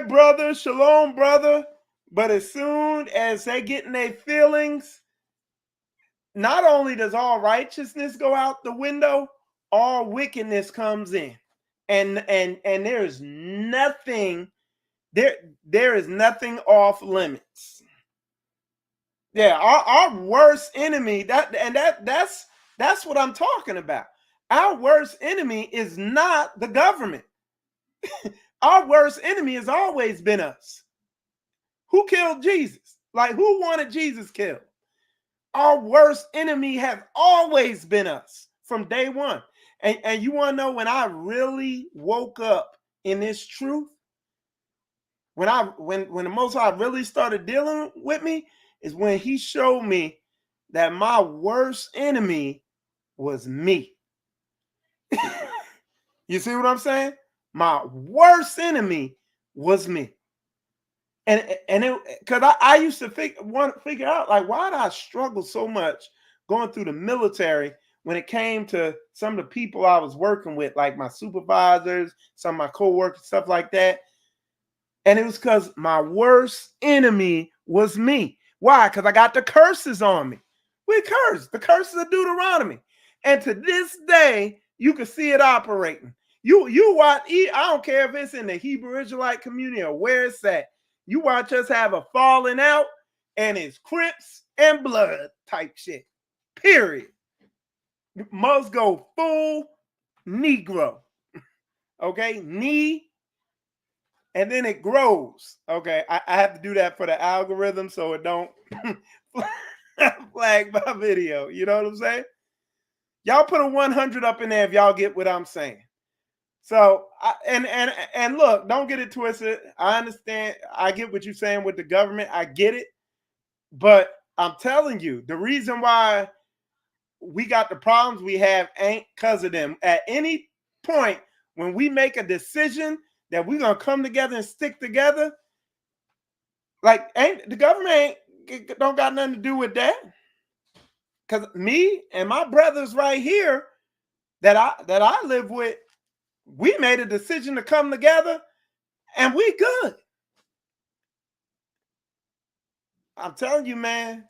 brother, shalom, brother. But as soon as they get in their feelings, not only does all righteousness go out the window, all wickedness comes in. And there is nothing there is nothing off limits. Yeah, our worst enemy, that's what I'm talking about. Our worst enemy is not the government. Our worst enemy has always been us. Who killed Jesus? Like, who wanted Jesus killed? Our worst enemy has always been us from day one. And you want to know when I really woke up in this truth? When the Most High really started dealing with me is when he showed me that my worst enemy was me. You see what I'm saying? My worst enemy was me. And it because I used to figure out, like, why did I struggle so much going through the military when it came to some of the people I was working with, like my supervisors, some of my coworkers, stuff like that. And it was because my worst enemy was me. Why? Because I got the curses on me. We curse. The curses of Deuteronomy. And to this day, you can see it operating. You watch, I don't care if it's in the Hebrew Israelite community or where it's at. You watch us have a falling out, and it's Crips and blood type shit. Period. Must go full Negro. Okay? Knee, and then it grows. Okay, I have to do that for the algorithm so it don't flag my video. You know what I'm saying? Y'all put a 100 up in there if y'all get what I'm saying. So and look, don't get it twisted. I understand. I get what you're saying with the government. I get it, but I'm telling you, the reason why we got the problems we have ain't because of them. At any point when we make a decision that we're gonna come together and stick together, like, ain't the government don't got nothing to do with that. Because me and my brothers right here that I live with, we made a decision to come together, and we good. I'm telling you, man,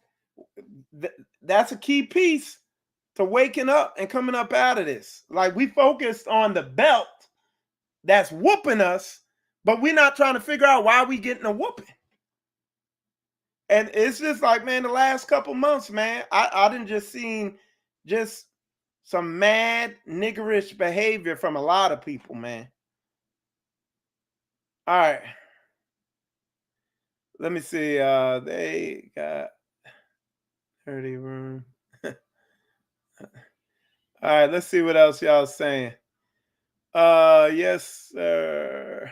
that's a key piece to waking up and coming up out of this. Like, we focused on the belt that's whooping us, but we're not trying to figure out why we getting a whooping. And it's just like, man, the last couple months, man, I didn't just seen just some mad niggerish behavior from a lot of people, man. All right. Let me see. They got 30 room. All right, let's see what else y'all saying. Yes, sir.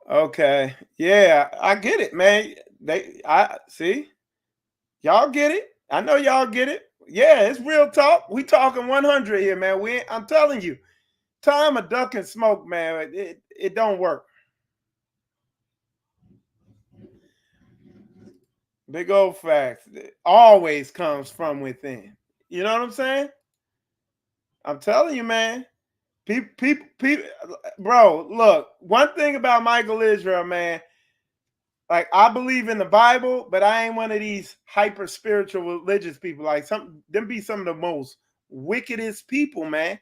Okay. Yeah, I get it, man. I see. Y'all get it. I know y'all get it. Yeah, it's real talk. We talking 100 here, man. I'm telling you. time of duck and smoke, man, it don't work. Big old facts. It always comes from within. You know what I'm saying? I'm telling you, man. People, bro. Look, one thing about Michael Israel, man. Like I believe in the Bible, but I ain't one of these hyper spiritual religious people. Like them be some of the most wickedest people, man.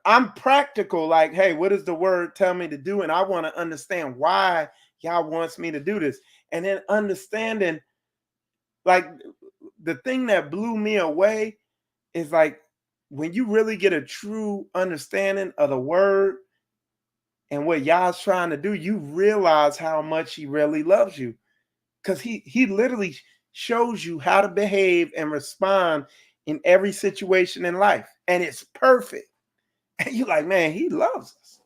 I'm practical. Like, hey, what does the word tell me to do? And I want to understand why y'all wants me to do this. And then understanding, like, the thing that blew me away is like when you really get a true understanding of the word and what Yah's trying to do, you realize how much he really loves you. Because he literally shows you how to behave and respond in every situation in life. And it's perfect. And you're like, man, he loves us.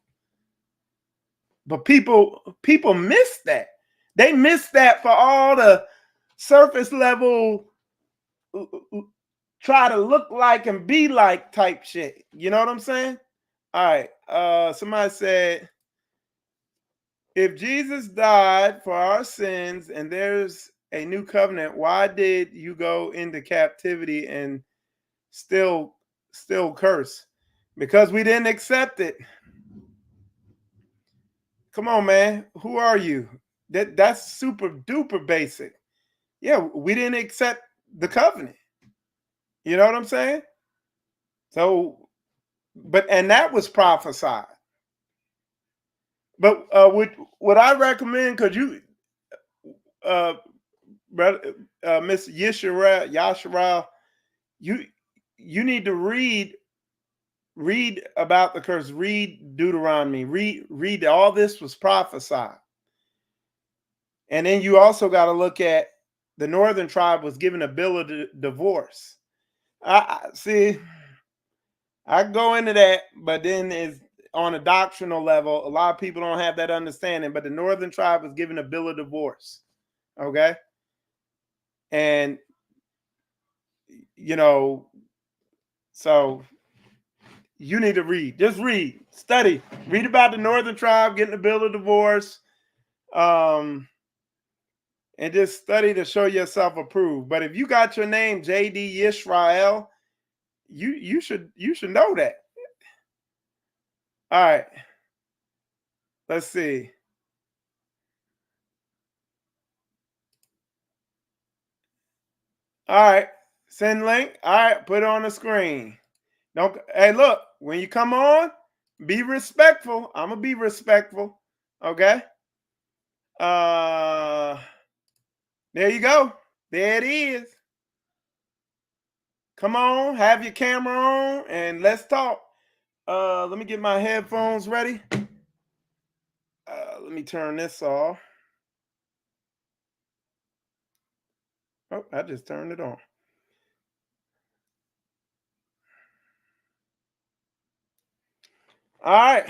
But people miss that. They miss that for all the surface level try to look like and be like type shit. You know what I'm saying? All right. Somebody said, if Jesus died for our sins and there's a new covenant, why did you go into captivity and still curse? Because we didn't accept it. Come on, man. Who are you? That's super duper basic. Yeah, we didn't accept the covenant. You know what I'm saying? So, but and that was prophesied. But would I recommend? Because you, uh, brother, Miss Yashara, you you need to read about the curse. Read Deuteronomy. Read all this was prophesied. And then you also got to look at the northern tribe was given a bill of divorce. I see. I go into that, but then it's on a doctrinal level. A lot of people don't have that understanding. But the northern tribe was given a bill of divorce. Okay, and you know, so you need to read. Just read, study, read about the northern tribe getting a bill of divorce. And just study to show yourself approved. But if you got your name JD Yisrael, you should know that. All right. Let's see. All right. Send link. All right, put it on the screen. Don't hey look, when you come on, be respectful. I'm gonna be respectful. Okay. Uh there you go. There it is. Come on, have your camera on and let's talk. Let me get my headphones ready. Let me turn this off. Oh, I just turned it on. All right.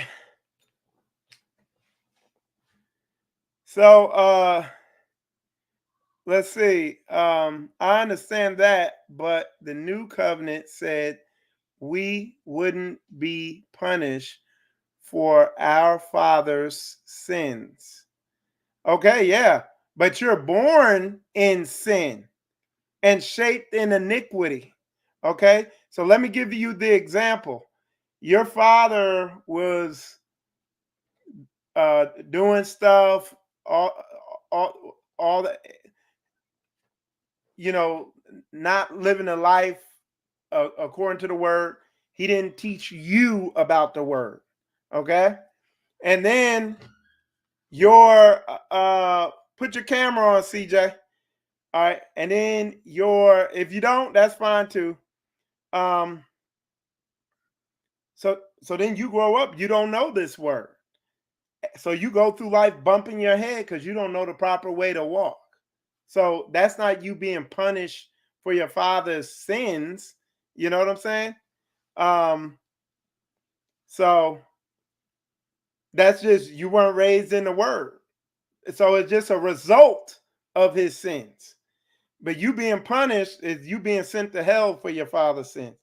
So let's see. I understand that, but the new covenant said we wouldn't be punished for our father's sins. Okay, yeah. But you're born in sin and shaped in iniquity. Okay? So let me give you the example. Your father was doing stuff, all, all the, not living a life according to the word. He didn't teach you about the word. Okay. And then put your camera on, CJ. All right. And then if you don't, that's fine too. Um, so then you grow up, you don't know this word. So you go through life bumping your head because you don't know the proper way to walk. So that's not you being punished for your father's sins. You know what I'm saying? Um, so that's just you weren't raised in the word. So it's just a result of his sins. But you being punished is you being sent to hell for your father's sins.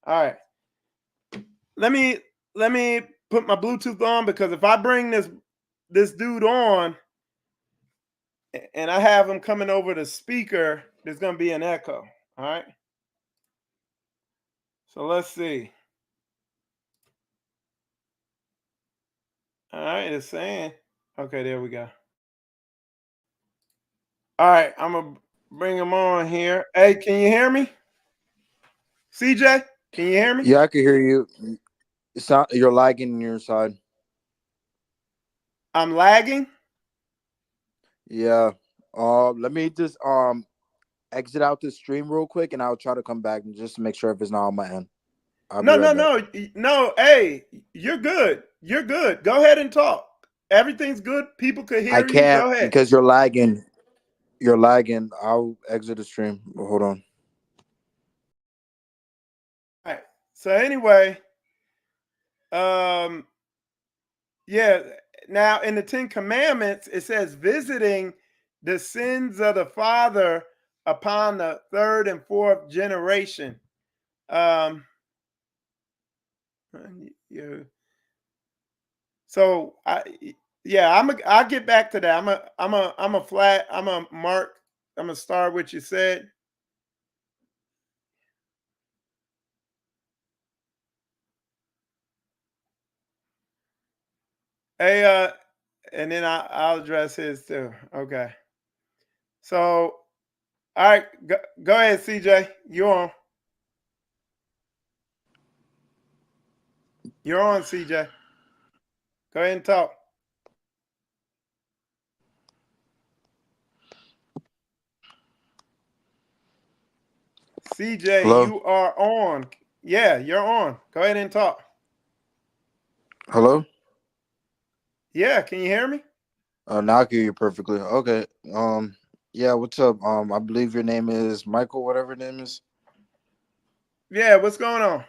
All right. let me let me put my Bluetooth on, because if I bring this dude on and I have him coming over the speaker, there's gonna be an echo. All right. So let's see. All right, it's saying. Okay, there we go. All right, I'm gonna bring him on here. Hey, can you hear me? CJ, can you hear me? Yeah, I can hear you. It's not, you're lagging on your side. I'm lagging. Yeah. Let me just exit out the stream real quick, and I'll try to come back and just to make sure if it's not on my end. I'll be No, right no, back. no, no. Hey, you're good. You're good. Go ahead and talk. Everything's good. People could I hear you. can't Go ahead. because you're lagging. You're lagging. I'll exit the stream. Hold on. All right. So anyway, um, yeah. Now in the Ten Commandments, it says visiting the sins of the father upon the third and fourth generation. Um, yeah. So yeah, I'll get back to that. I'm a mark. I'm gonna start what you said. Hey, and then I'll address his too. Okay. So, all right, go ahead, CJ. You're on. You're on, CJ. Go ahead and talk. CJ, Hello. you are on. Yeah, you're on. Go ahead and talk. Hello. Yeah, can you hear me? Now I can hear you perfectly. Okay. Yeah. What's up? I believe your name is Michael. Whatever your name is. Yeah, what's going on?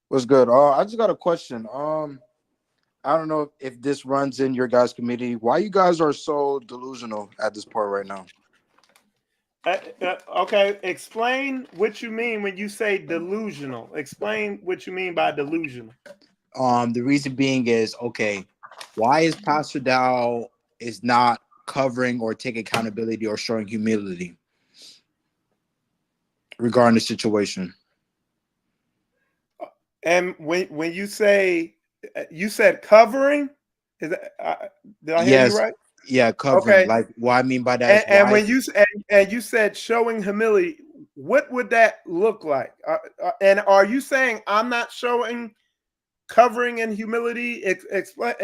What's good? I just got a question. I don't know if this runs in your guys' community. Why you guys are so delusional at this point right now? Okay, explain what you mean when you say delusional. Explain what you mean by delusional. The reason being is okay. Why is Pastor Dow is not covering or taking accountability or showing humility regarding the situation? And when you said covering, is that, did I hear you Yes, right? yeah, covering. Okay, Like what I mean by that is and why when and you said showing humility, what would that look like? And are you saying I'm not showing covering and humility? Explain.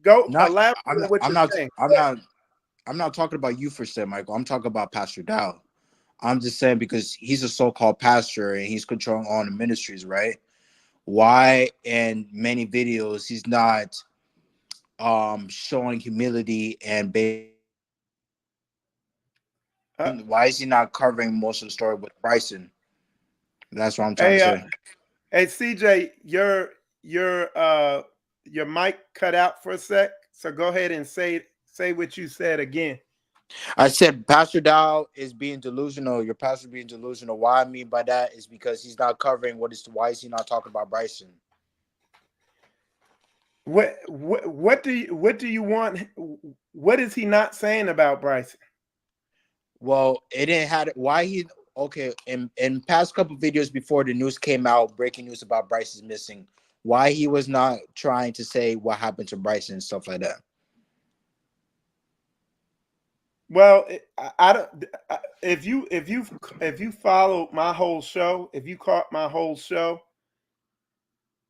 Go not elaborate I'm on not what I'm you're not saying. I'm not I'm not talking about you for said, Michael. I'm talking about Pastor Dow. I'm just saying because he's a so-called pastor and he's controlling all the ministries, right? Why in many videos he's not showing humility and Uh, why is he not covering most of the story with Bryson? That's what I'm trying to hey, say. hey, CJ, your mic cut out for a sec. So go ahead and say what you said again. I said Pastor Dow is being delusional. Your pastor being delusional. Why I mean by that is because he's not covering what is why is he not talking about Bryson? What do you want? What is he not saying about Bryson? Well, it didn't had why he okay in past couple videos before the news came out, breaking news about Bryce is missing. Why he was not trying to say what happened to Bryson and stuff like that. Well, I don't. If you followed my whole show, if you caught my whole show,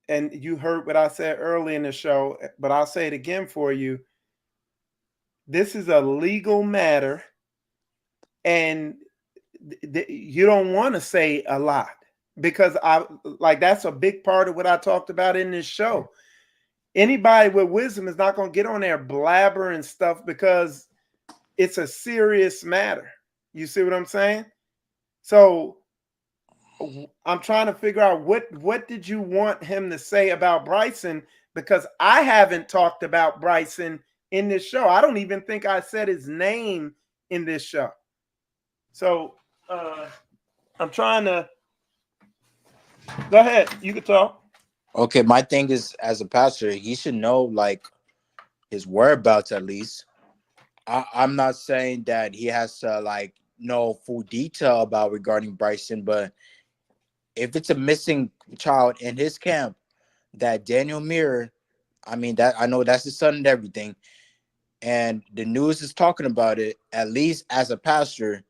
and you heard what I said early in the show, but I'll say it again for you. This is a legal matter, and you don't want to say a lot, because I like that's a big part of what I talked about in this show. Anybody with wisdom is not going to get on there blabbering stuff, because it's a serious matter. You see what I'm saying? So I'm trying to figure out what did you want him to say about Bryson, because I haven't talked about Bryson in this show. I don't even think I said his name in this show. So I'm trying to go ahead. You can talk. Okay, my thing is, as a pastor, he should know like his whereabouts at least. I'm not saying that he has to like know full detail about regarding Bryson, but if it's a missing child in his camp, that Daniel Muir, I mean that I know that's his son and everything, and the news is talking about it. At least as a pastor,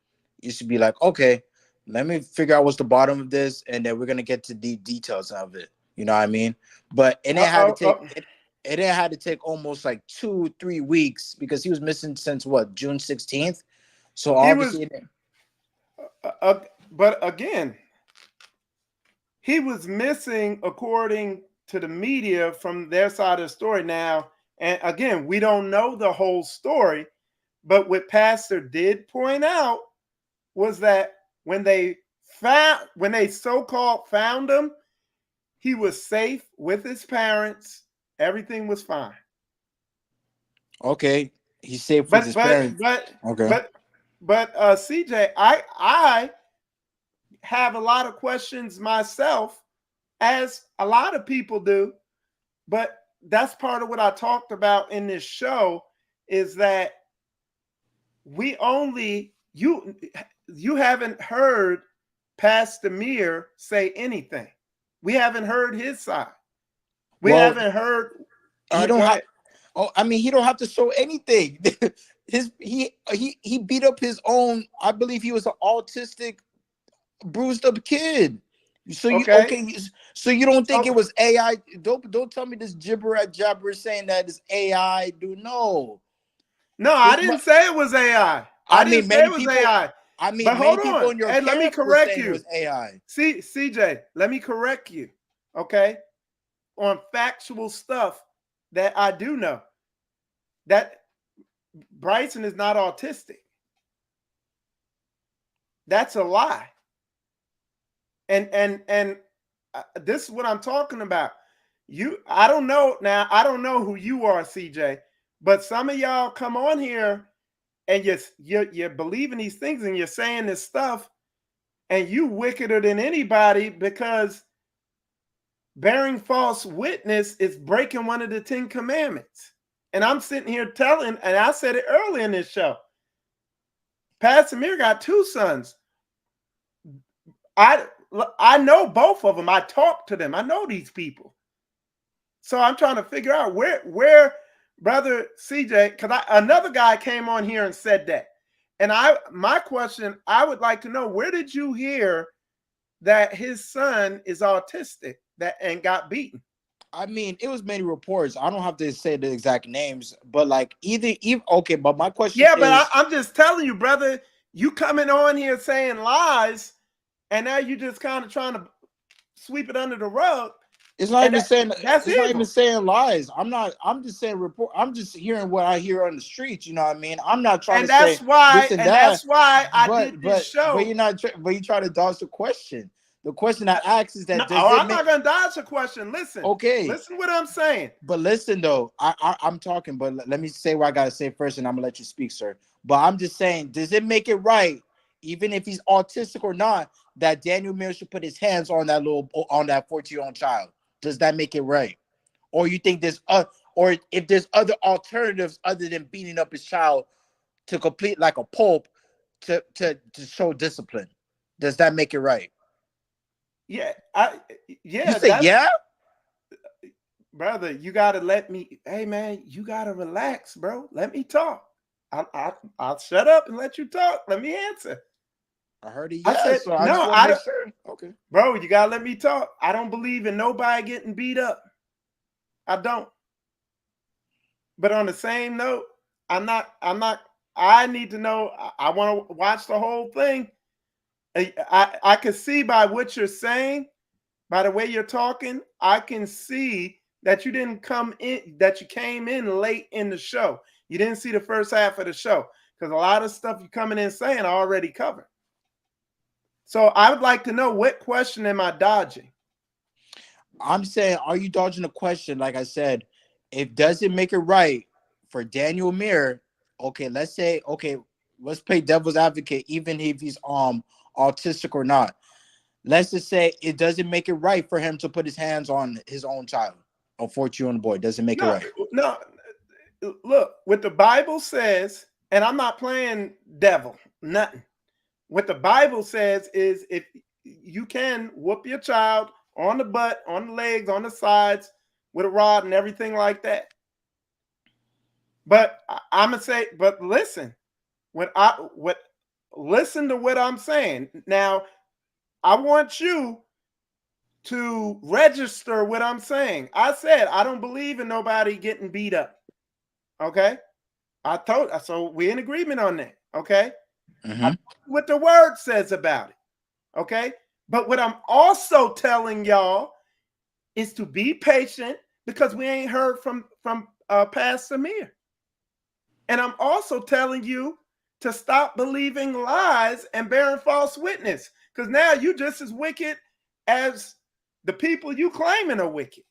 you should be like, okay, let me figure out what's the bottom of this, and then we're gonna get to the details of it. You know what I mean? But it Uh, didn't have to uh, take uh, it. It didn't have to take almost like 2 3 weeks because he was missing since what, June 16th. So he was, obviously, it didn't. uh, uh, but again, he was missing according to the media from their side of the story. Now, and again, we don't know the whole story, but what Pastor did point out was that when they so-called found him, he was safe with his parents. Everything was fine. Okay, he's safe with But his but parents. but Okay. but CJ, I have a lot of questions myself, as a lot of people do. But that's part of what I talked about in this show, is that we only you haven't heard Pastor Muir say anything. We haven't heard his side. We Well, haven't heard. All he right, go don't have. ahead. Oh, I mean, he don't have to show anything. His he beat up his own. I believe he was an autistic, bruised up kid. So you Okay. okay? So you don't think it So was AI? Don't tell me this jabber saying that it's AI. Do no. no, I This didn't say it was AI. I I didn't mean, say many it was people. AI. I But mean, many hold people on. in your Hey, let me camp was correct saying it you. was AI. See, CJ, let me correct you. Okay. On factual stuff that I do know, that Bryson is not autistic. That's a lie. And this is what I'm talking about. I don't know now. I don't know who you are, CJ, but some of y'all come on here and you're believing these things and you're saying this stuff, and you wickeder than anybody, because bearing false witness is breaking one of the 10 Commandments. And I'm sitting here telling, and I said it early in this show, Pastor Mir got two sons. I I know both of them. I talk to them. I know these people. So I'm trying to figure out where brother CJ, because another guy came on here and said that. And my question, I would like to know, where did you hear that his son is autistic that and got beaten? I mean, it was many reports. I don't have to say the exact names, but like either okay. But my question Yeah, but is, I'm just telling you, brother, you coming on here saying lies, and now you just kind of trying to sweep it under the rug, it's not and even saying that's it's not even evil. saying lies. I'm not. I'm just saying report. I'm just hearing what I hear on the streets. You know what I mean? I'm not trying to And say that's why, this and and that. that's why I did this But show. you're not. But you try to dodge the question. The question I asked is No, that does it I'm make not gonna dodge the question. Listen, okay? listen what I'm saying. But listen though, I'm talking, but let me say what I gotta say first, and I'm gonna let you speak, sir. But I'm just saying, does it make it right, even if he's autistic or not, that Daniel Muir should put his hands on that 14-year-old child? Does that make it right? Or you think or if there's other alternatives other than beating up his child to complete like a pulp to show discipline? Does that make it right? Yeah, You yeah, say that's yeah? brother. You gotta let me. Hey man, you gotta relax, bro. Let me talk. I'll shut up and let you talk. Let me answer. I heard a I yes, said so I just no. want to I make don't, sure. Okay. bro. You gotta let me talk. I don't believe in nobody getting beat up. I don't. But on the same note, I'm not. I'm not. I need to know. I want to watch the whole thing. I can see by what you're saying, by the way you're talking, I can see that you didn't come in, that you came in late in the show. You didn't see the first half of the show, because a lot of stuff you're coming in saying I already covered. So I would like to know, what question am I dodging? I'm saying, are you dodging the question? Like I said, if does it make it right for Daniel Muir? Okay, let's say, okay, let's play devil's advocate, even if he's autistic or not. let's just say it doesn't make it right for him to put his hands on his own child, a 14-year-old boy. Doesn't make it No, right. no. Look, what the Bible says, and I'm not playing devil, nothing. What the Bible says is if you can whoop your child on the butt, on the legs, on the sides with a rod and everything like that. But I'm gonna say, but listen, what listen to what I'm saying. Now, I want you to register what I'm saying. I said I don't believe in nobody getting beat up. Okay? I told so we're in agreement on that. Okay? I Hmm. told you what the word says about it. Okay? But what I'm also telling y'all is to be patient because we ain't heard from Pastor Muir. And I'm also telling you to stop believing lies and bearing false witness because now you just as wicked as the people you claiming are wicked.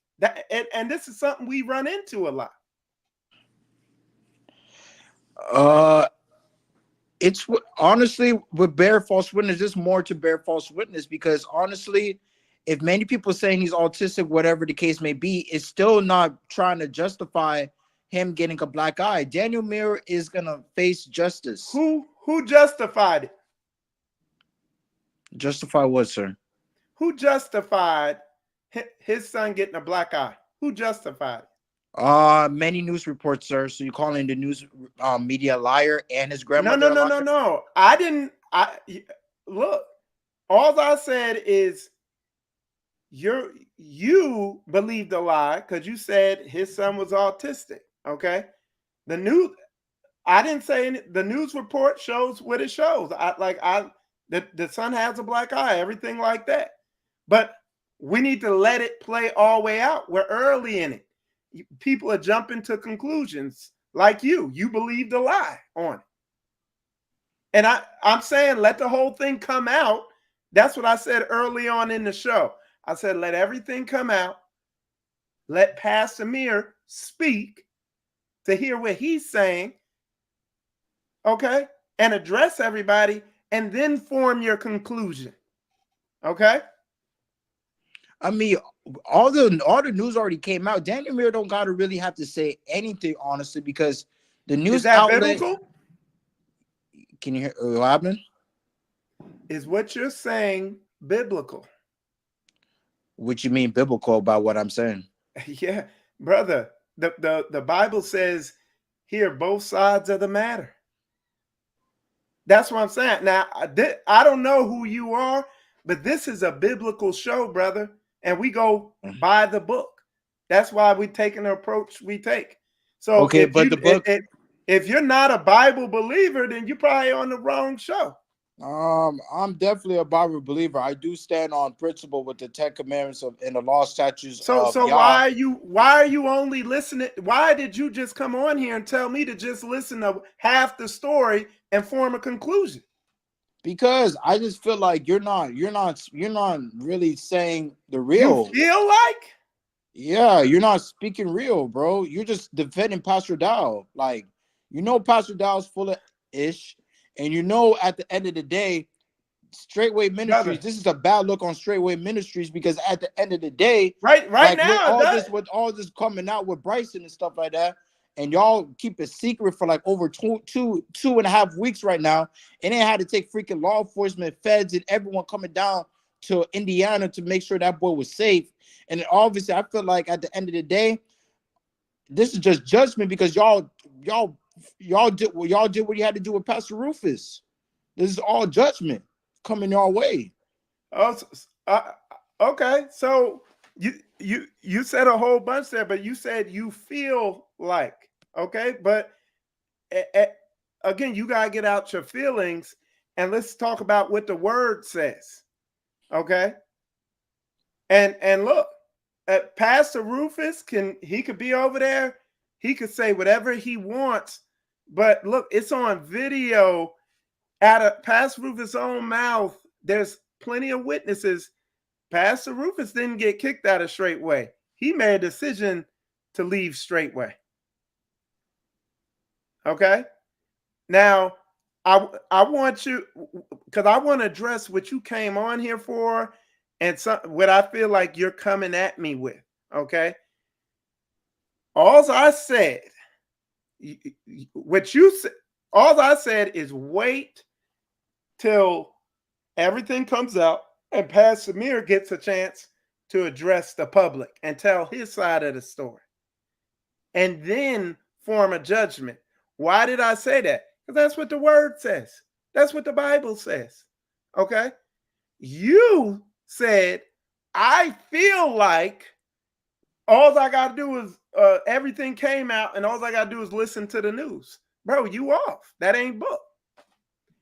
And this is something we run into a lot. Uh, it's honestly with bear false witness. There's more to bear false witness because honestly, if many people saying he's autistic, whatever the case may be, it's still not trying to justify him getting a black eye. Daniel Muir is gonna face justice. Who justified it? Justify what, sir? Who justified his son getting a black eye? Who justified it? Many news reports, sir. So you calling the news media a liar and his No, grandmother no, a no, liar? no, no. I didn't. I look. All I said is you believed a lie because you said his son was autistic. Okay, the news. I didn't say any, the news report shows what it shows. The son has a black eye, everything like that. But we need to let it play all the way out. We're early in it. People are jumping to conclusions like you. You believed a lie on it. And I'm saying let the whole thing come out. That's what I said early on in the show. I said let everything come out. Let Pastor Mir speak to hear what he's saying, okay? And address everybody and then form your conclusion. Okay? I mean, all the news already came out. Daniel Muir don't gotta really have to say anything, honestly, because the Is news that outlet. biblical? Can you hear what happened? Is what you're saying biblical? What you mean biblical about what I'm saying? Yeah, brother. The Bible says here both sides of the matter. That's what I'm saying. Now, I don't know who you are, but this is a biblical show, brother, and we go by the book. That's why we take an approach we take. So Okay, but the book. if you're not a Bible believer, then you're probably on the wrong show. I'm definitely a Bible believer. I do stand on principle with the Ten Commandments of and the law statutes of So Yah. why are you only listening? Why did you just come on here and tell me to just listen to half the story and form a conclusion? Because I just feel like you're not really saying the You real. feel like, Yeah, you're not speaking real, bro. You're just defending Pastor Dow. Like, Pastor Dow's full of ish. And at the end of the day, Straightway Ministries, brother? this is a bad look on Straightway Ministries because at the end of the day, Right like with now, it all does. this, with all this coming out with Bryson and stuff like that, and y'all keep it secret for like over two and a half weeks right now, and they had to take freaking law enforcement, feds, and everyone coming down to Indiana to make sure that boy was safe. And then obviously, I feel like at the end of the day, this is just judgment because y'all did what you had to do with Pastor Rufus. This is all judgment coming your way. Oh, okay. So you said a whole bunch there, but you said you feel like, okay. But a- a- again, you gotta get out your feelings and let's talk about what the word says, okay? And look, Pastor Rufus could be over there. He could say whatever he wants, but look, it's on video out of Pastor Rufus' own mouth. There's plenty of witnesses. Pastor Rufus didn't get kicked out of Straightway. He made a decision to leave Straightway. Okay. Now, I want you because I want to address what you came on here for, and what I feel like you're coming at me with. Okay, all I said, what you said, all I said is wait till everything comes out and Pastor Muir gets a chance to address the public and tell his side of the story, and then form a judgment. Why did I say that? Because that's what the word says. That's what the Bible says. Okay. You said, I feel like all I got to do is everything came out and all I got to do is listen to the news. Bro, you off. That ain't book.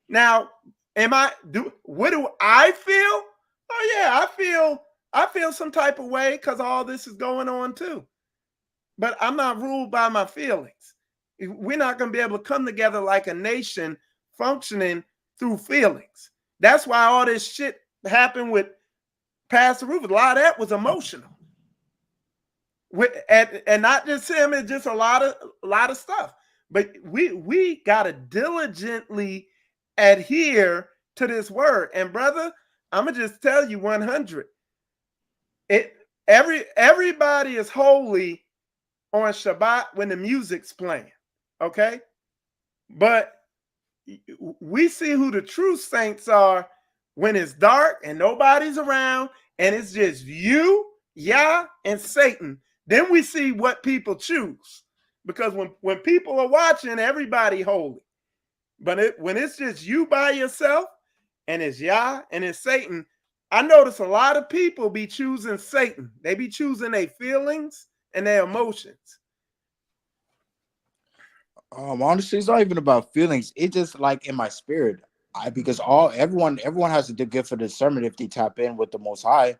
Now, what do I feel? Oh yeah, I feel some type of way because all this is going on too. But I'm not ruled by my feelings. We're not going to be able to come together like a nation functioning through feelings. That's why all this shit happened with Pastor Rufus. A lot of that was emotional. And not just him, it's just a lot of stuff. But we gotta diligently adhere to this word. And brother, I'm gonna just tell you 100. It everybody is holy on Shabbat when the music's playing. Okay? But we see who the true saints are when it's dark and nobody's around and it's just you, Yah, and Satan. Then we see what people choose. Because when people are watching, everybody holy. But when it's just you by yourself and it's Yah and it's Satan, I notice a lot of people be choosing Satan. They be choosing their feelings and their emotions. Honestly, it's not even about feelings. It's just like in my spirit. Because everyone has a gift of discernment if they tap in with the Most High.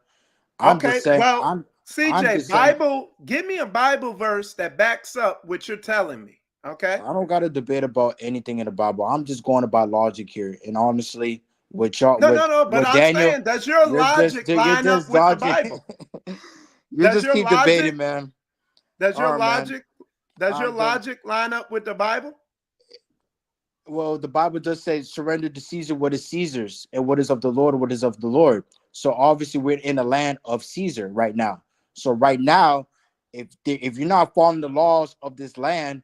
I'm Okay, just saying. well, I'm CJ, just saying. Give me a Bible verse that backs up what you're telling me. Okay. I don't got to debate about anything in the Bible. I'm just going about logic here. And honestly, with y'all, No, no, no. But with I'm Daniel, saying, does your logic you're line up just with the dodging. Bible? You Does just your keep logic, debating, man. does your All right, man. logic, does your The logic line up with the Bible? Well, the Bible does say, "Surrender to Caesar what is Caesar's, and what is of the Lord what is of the Lord." So obviously, we're in the land of Caesar right now. So right now, if you're not following the laws of this land,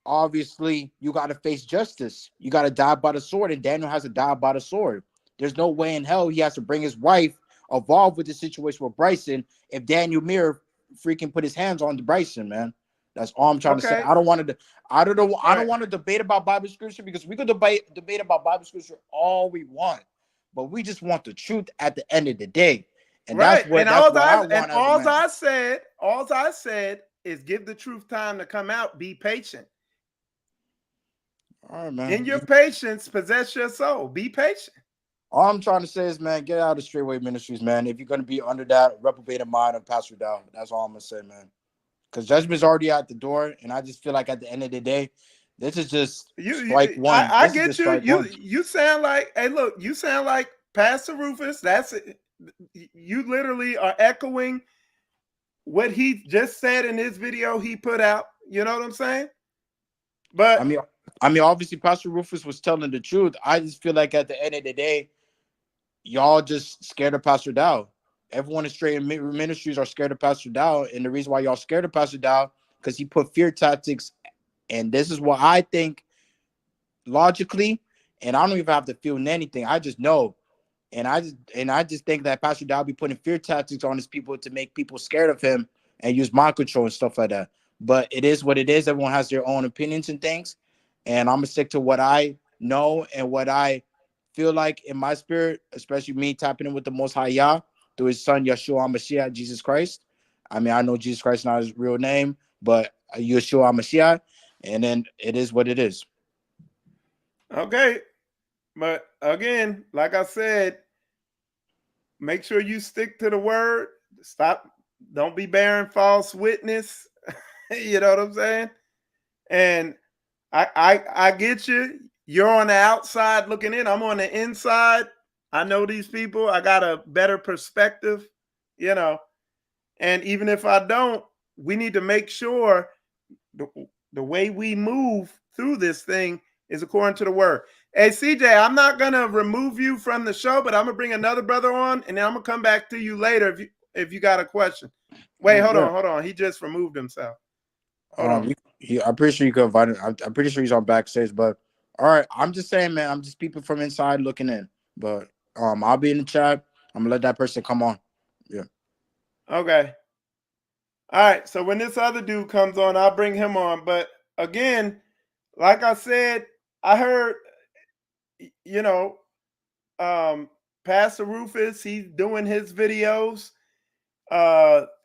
obviously you got to face justice. You got to die by the sword, and Daniel has to die by the sword. There's no way in hell he has to bring his wife involved with the situation with Bryson if Daniel Muir freaking put his hands on the Bryson, man. That's all I'm trying to say. Okay. I don't want to. I don't know. All I don't right. want to debate about Bible scripture because we could debate about Bible scripture all we want, but we just want the truth at the end of the day, and Right. And that's what I want as a man. all I said is give the truth time to come out. Be patient. All right, In man. your patience, possess your soul. Be patient. All I'm trying to say is, man, get out of Straightway Ministries, man. If you're gonna be under that reprobated mind of Pastor Dow, that's all I'm gonna say, man. Because judgment's already at the door, and I just feel like at the end of the day, this is just strike one. I This is get just you. strike one. You sound like, hey, look, you sound like Pastor Rufus. That's it. You literally are echoing what he just said in his video he put out. You know what I'm saying? I But mean, obviously, Pastor Rufus was telling the truth. I just feel like at the end of the day, y'all just scared of Pastor Dow. Everyone in Straight Ministries are scared of Pastor Dow, and the reason why y'all scared of Pastor Dow because he put fear tactics. And this is what I think logically, and I don't even have to feel anything. I just know. And I just think that Pastor Dow be putting fear tactics on his people to make people scared of him and use mind control and stuff like that. But it is what it is. Everyone has their own opinions and things. And I'm gonna stick to what I know and what I feel like in my spirit, especially me tapping in with the Most High Yah through His Son Yeshua Mashiach, Jesus Christ. I mean, I know Jesus Christ is not His real name, but Yeshua Mashiach. And then it is what it is. okay. But again, like I said, make sure you stick to the word. Stop. Don't be bearing false witness. You know what I'm saying? And I get you. You're on the outside looking in. I'm on the inside. I know these people. I got a better perspective, you know. And even if I don't, we need to make sure the, the way we move through this thing is according to the word. Hey CJ, I'm not gonna remove you from the show, but I'm gonna bring another brother on, and then I'm gonna come back to you later if you got a question. Wait, Oh, yeah. hold on. He just removed himself. Hold on. I'm pretty sure you could invite him. I'm pretty sure he's on backstage. But all right, I'm just saying, man. I'm just people from inside looking in. But I'll be in the chat. I'm gonna let that person come on. Yeah. Okay. All right. So when this other dude comes on, I'll bring him on. But again, like I said, I heard, you know, um, Pastor Rufus, he's doing his videos.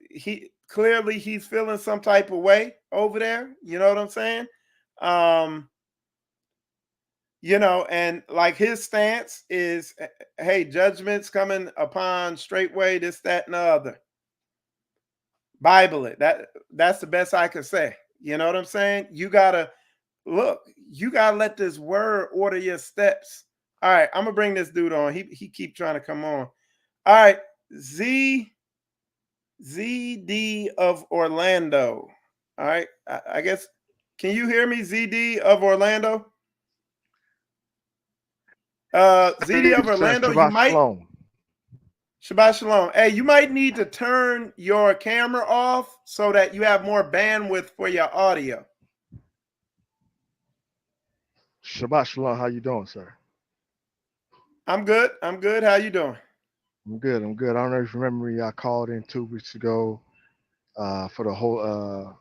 He clearly he's feeling some type of way over there. You know what I'm saying? Um, and like his stance is, hey, judgment's coming upon straightway, this, that, and the other. Bible it. That's the best I could say. You know what I'm saying? You gotta look, you gotta let this word order your steps. All right, I'm gonna bring this dude on. He keep trying to come on. All right, ZD of Orlando. All right, I guess, can you hear me, ZD of Orlando? ZD of Sir, Orlando, you Shabbat might, Shalom. Shabbat Shalom. Hey, you might need to turn your camera off so that you have more bandwidth for your audio. Shabbat Shalom. How you doing, sir? I'm good. I'm good. How you doing? I'm good. I'm good. I don't know if you remember me. I called in 2 weeks ago for the whole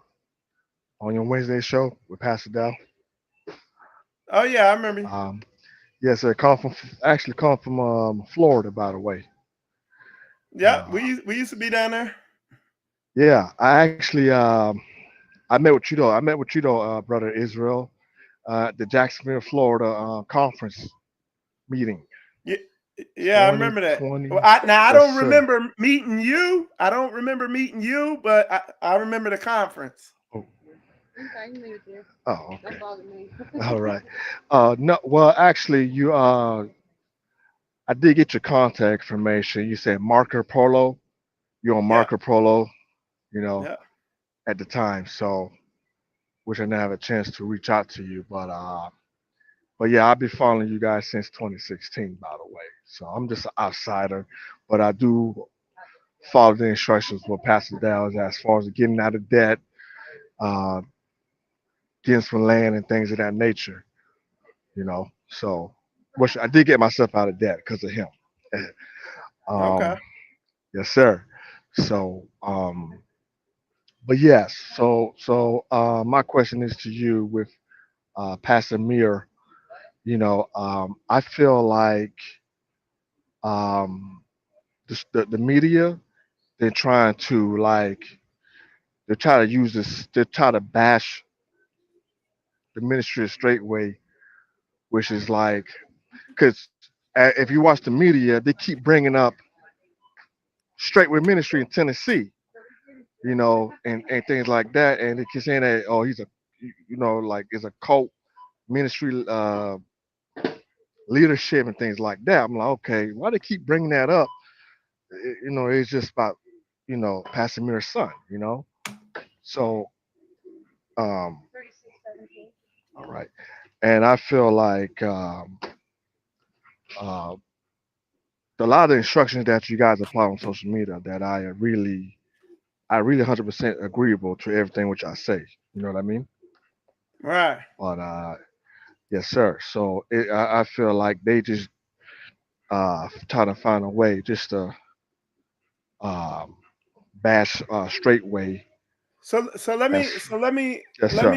on your Wednesday show with Pastor Dow. Oh yeah, I remember you. Um, yes, sir. Called from Florida, by the way. Yeah, Uh, we used to be down there. yeah, I actually I met with you though. I met with you though, brother Israel, at the Jacksonville, Florida conference meeting. Yeah, yeah, I remember that. 2020. Now I Yes, don't sir. remember meeting you. I don't remember meeting you, but I remember the conference. Oh, oh, okay. All right. No, well, actually, I did get your contact information. You said Marco Polo. You're on Yeah, Marco Polo, you know, yeah. at the time. So, which I never have a chance to reach out to you, but yeah, I've been following you guys since 2016, by the way. So I'm just an outsider, but I do follow the instructions what Pastor Dow is as far as getting out of debt, uh, getting some land and things of that nature, you know. So, which I did get myself out of debt because of him. Okay. um, yes, sir. So, but yes. So my question is to you with Pastor Muir. I feel like um, the media they're trying to they're trying to use this. They're trying to bash the ministry a straight way, which is like because if you watch the media, they keep bringing up straight with ministry in Tennessee, and things like that. And they keep saying that, oh, he's a, like it's a cult ministry leadership and things like that. I'm like, okay, why they keep bringing that up? It's just about, Pastor Mir's son, So, um, all right. And I feel like uh, a lot of the instructions that you guys apply on social media that I really 100% agreeable to everything which I say. You know what I mean? Right. But yes, sir. So I feel like they just trying to find a way just to um, bash straight way. So let As me yes, sir.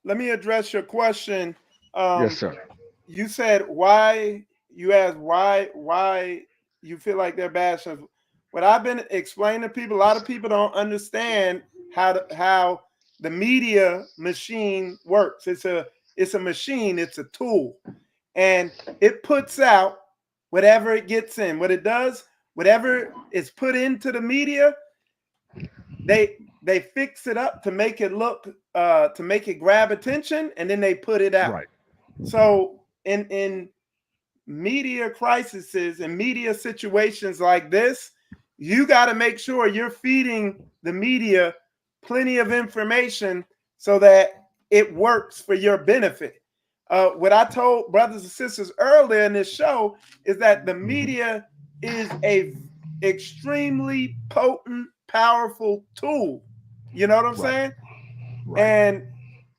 let me address your question. Yes, Um, sir. you said why, you asked why you feel like they're bashing. What I've been explaining to people, a lot of people don't understand how the media machine works. It's a machine, it's a tool, and it puts out whatever it gets in. What it does, whatever is put into the media, they fix it up to make it look to make it grab attention, and then they put it out. Right. So in media crises and media situations like this, you got to make sure you're feeding the media plenty of information so that it works for your benefit. What I told brothers and sisters earlier in this show is that the Hmm. media is a extremely potent, powerful tool. You know what I'm Right. saying? Right. And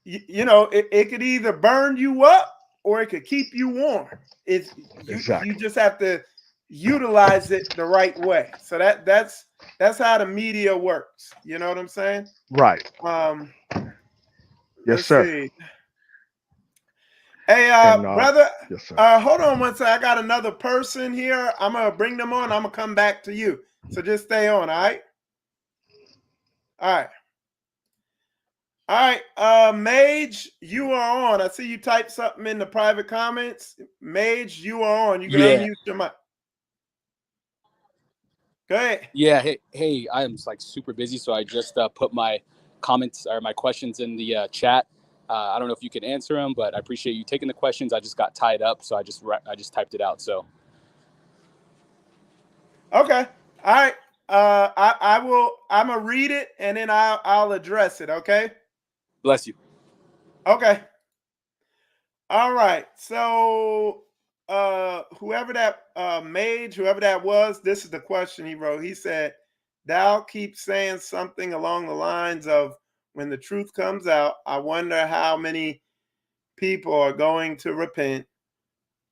you know, it could either burn you up or it could keep you warm. It's you Exactly. just have to utilize it the right way. So that's how the media works. You know what I'm saying? Right. Um, Yes, let's sir. see. Hey, And brother, yes, sir. hold on one second. I got another person here. I'm gonna bring them on. I'm gonna come back to you. So just stay on. All right. All right. All right. Mage, you are on. I see you type something in the private comments. Mage, you are on. You can Yeah, unmute your mic. Go ahead. yeah. Hey, I am like super busy, so I just put my comments or my questions in the chat. I don't know if you can answer them, but I appreciate you taking the questions. I just got tied up, so I just typed it out. So Okay. All right. I will. I'm gonna read it and then I'll address it. Okay. bless you. Okay. All right. So whoever that mage, whoever that was, this is the question he wrote. He said, "Thou keep saying something along the lines of when the truth comes out, I wonder how many people are going to repent.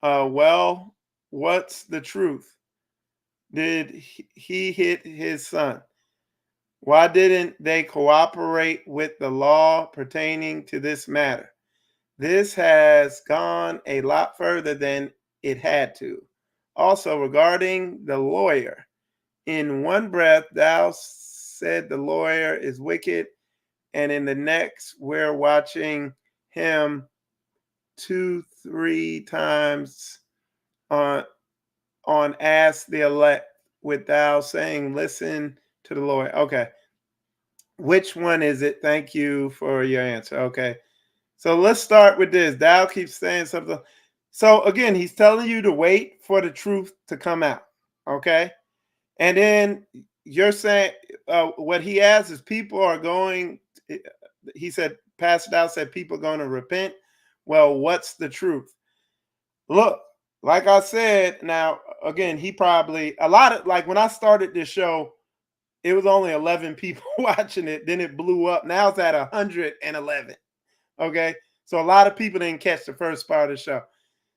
Well, what's the truth? Did he hit his son? Why didn't they cooperate with the law pertaining to this matter? This has gone a lot further than it had to. Also, regarding the lawyer, in one breath, thou said the lawyer is wicked, and in the next, we're watching him two, three times on Ask the Elect without saying, listen to the lawyer. Okay. Which one is it? Thank you for your answer. Okay. So let's start with this. Dow keeps saying something. So again, he's telling you to wait for the truth to come out. Okay. And then you're saying what he asks is people are going, he said, Pastor Dow said people are going to repent. Well, what's the truth? Look, like I said, now again, he probably, a lot of, like when I started this show, it was only 11 people watching it. Then it blew up. Now it's at 111. Okay. So a lot of people didn't catch the first part of the show.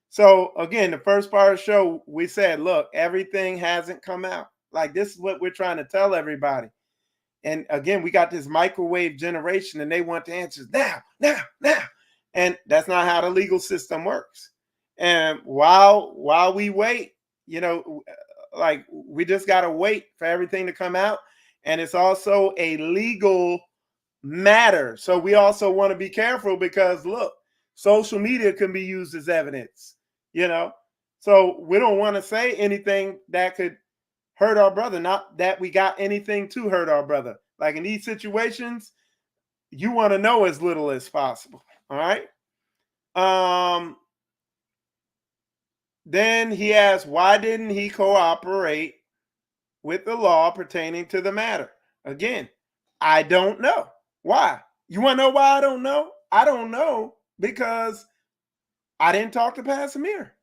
So again, the first part of the show, we said, look, everything hasn't come out. Like this is what we're trying to tell everybody. And again, we got this microwave generation and they want the answers now, now, now. And that's not how the legal system works. And while we wait, you know, like we just got to wait for everything to come out. And it's also a legal matter. So we also want to be careful because look, social media can be used as evidence, you know. So we don't want to say anything that could hurt our brother, not that we got anything to hurt our brother. Like in these situations, you want to know as little as possible. All right. Um, then he asked, why didn't he cooperate with the law pertaining to the matter? Again, I don't know. Why? You want to know why I don't know? I don't know because I didn't talk to Pastor Muir.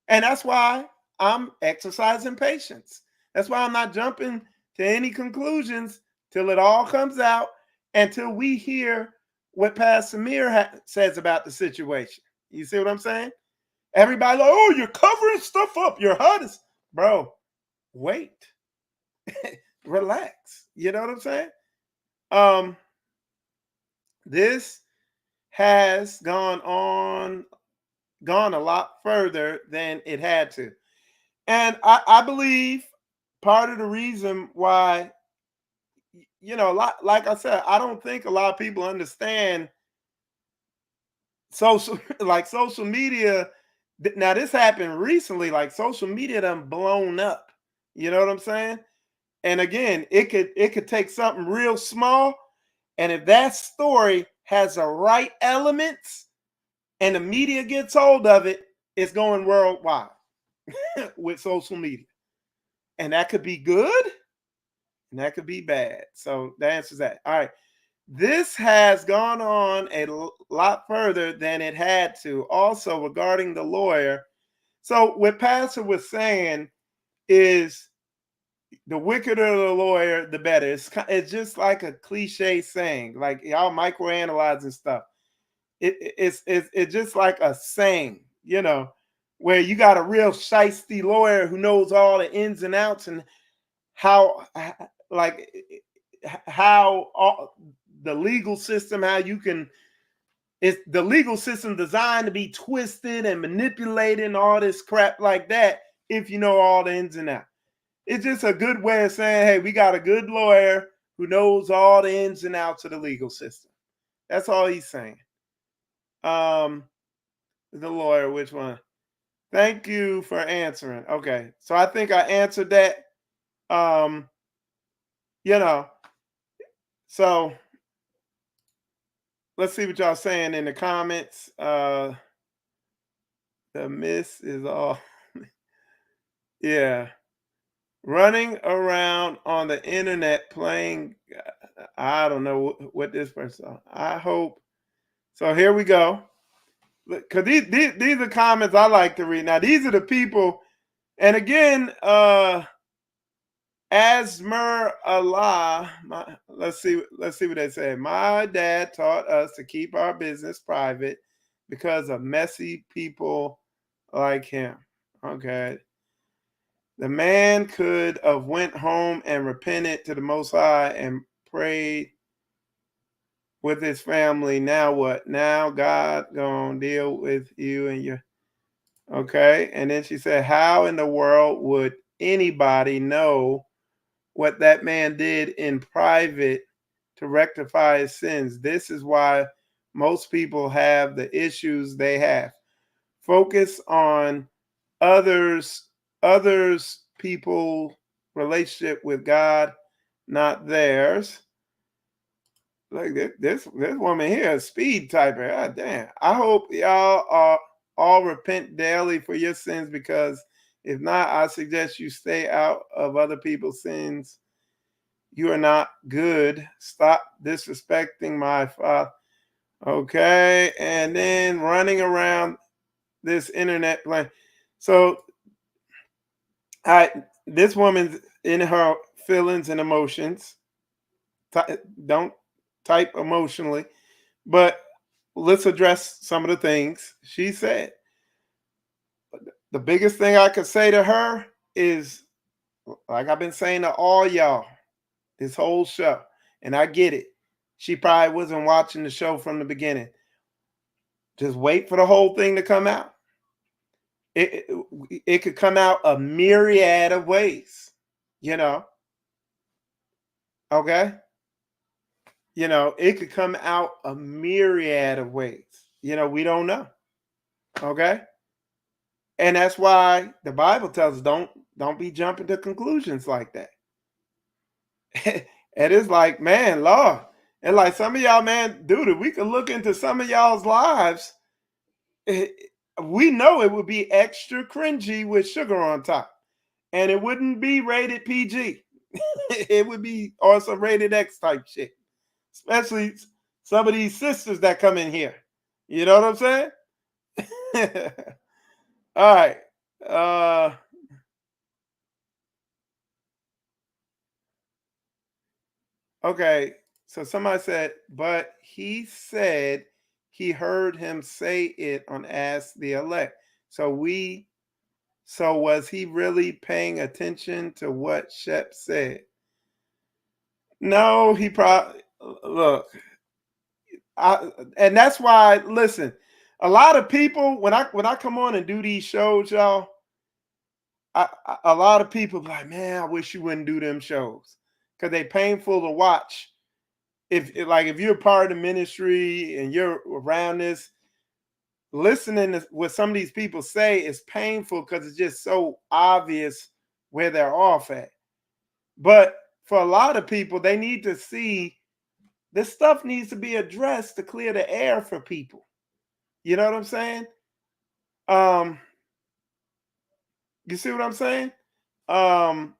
And that's why I'm exercising patience. That's why I'm not jumping to any conclusions till it all comes out until we hear what Pastor Muir says about the situation. You see what I'm saying? Everybody like, oh, you're covering stuff up. You're hiding. Bro, wait. Relax. You know what I'm saying? Um, this has gone a lot further than it had to. And I believe part of the reason why, you know, a lot, like I said, I don't think a lot of people understand social, like social media. Now, this happened recently, like social media done blown up. You know what I'm saying? And again, it could take something real small. And if that story has the right elements and the media gets hold of it, it's going worldwide with social media. And that could be good and that could be bad. So the answer is that. All right. This has gone on a lot further than it had to. Also, regarding the lawyer, so what Pastor was saying is the wickeder the lawyer, the better. It's just like a cliche saying, like y'all microanalyzing stuff. It's just like a saying, where you got a real shisty lawyer who knows all the ins and outs and how, like, how all, the legal system, how you can. It's the legal system designed to be twisted and manipulated and all this crap like that if you know all the ins and outs. It's just a good way of saying, hey, we got a good lawyer who knows all the ins and outs of the legal system. That's all he's saying. Um, the lawyer, which one? Thank you for answering. Okay, so I think I answered that. Um, you know, so let's see what y'all saying in the comments. The miss is all, yeah, running around on the internet playing. I don't know what this person. I hope so. Here we go. Because these are comments I like to read. Now these are the people, and again, Asmer Allah. Let's see what they say. My dad taught us to keep our business private because of messy people like him. Okay. The man could have went home and repented to the Most High and prayed with his family. Now what? Now God gonna deal with you and your. Okay. And then she said, how in the world would anybody know what that man did in private to rectify his sins? This is why most people have the issues they have. Focus on others people relationship with God, not theirs. Like this woman here, a speed typer. God damn. I hope y'all are all repent daily for your sins, because if not, I suggest you stay out of other people's sins. You are not good. Stop disrespecting my father. Okay. And then running around this internet plane. So this woman's in her feelings and emotions. Don't type emotionally, but let's address some of the things she said. The biggest thing I could say to her is, like I've been saying to all y'all this whole show, and I get it. She probably wasn't watching the show from the beginning. Just wait for the whole thing to come out. It could come out a myriad of ways, you know. Okay, it could come out a myriad of ways. We don't know. Okay, and that's why the Bible tells us don't be jumping to conclusions like that. And it's like, man, Lord, and like some of y'all, man, dude, if we could look into some of y'all's lives, we know it would be extra cringy with sugar on top, and it wouldn't be rated PG. It would be also rated X type shit, especially some of these sisters that come in here. You know what I'm saying? All right. Uh, okay. So somebody said, but he said he heard him say it on Ask the Elect. So was he really paying attention to what Shep said? No, he probably look. And that's why. Listen, a lot of people when I come on and do these shows, y'all, a lot of people be like, man, I wish you wouldn't do them shows because they painful to watch. If you're part of the ministry and you're around this, listening to what some of these people say is painful because it's just so obvious where they're off at. But for a lot of people, they need to see this stuff needs to be addressed to clear the air for people. You know what I'm saying? Um, you see what I'm saying? Um,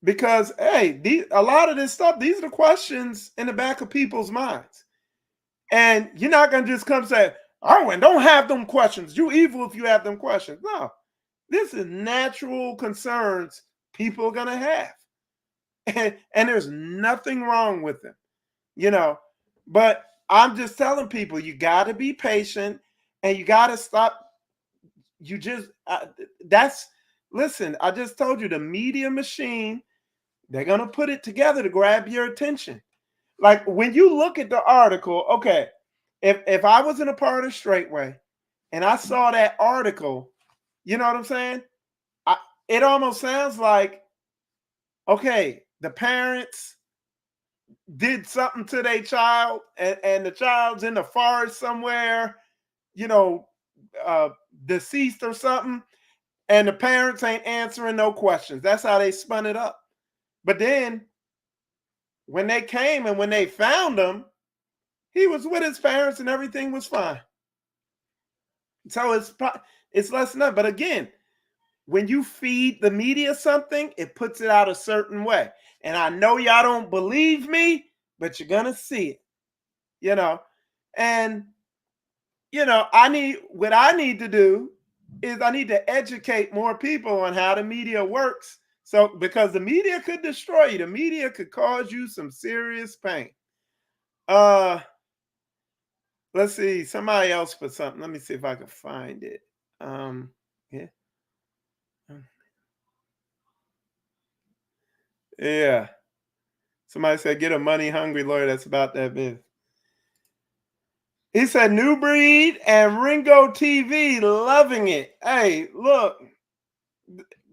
Because hey, a lot of this stuff, these are the questions in the back of people's minds. And you're not gonna just come say, "Oh, and don't have them questions. You evil if you have them questions." No, this is natural concerns people are gonna have, and there's nothing wrong with them, you know. But I'm just telling people, you got to be patient, and you got to stop. You just that's listen. I just told you the media machine. They're gonna put it together to grab your attention. Like when you look at the article, okay, if I was in a part of Straightway and I saw that article, you know what I'm saying? I, it almost sounds like, okay, the parents did something to their child, and the child's in the forest somewhere, you know, uh, deceased or something, and the parents ain't answering no questions. That's how they spun it up. But then when they came and when they found him, he was with his parents and everything was fine. So it's less than that. But again, when you feed the media something, it puts it out a certain way. And I know y'all don't believe me, but you're gonna see it, you know. And what I need to do is I need to educate more people on how the media works. So because the media could destroy you, the media could cause you some serious pain. Uh let's see, somebody else put something. Let me see if I can find it. Yeah. Yeah. Somebody said get a money hungry lawyer that's about that business. He said New Breed and Ringo TV loving it. Hey, look,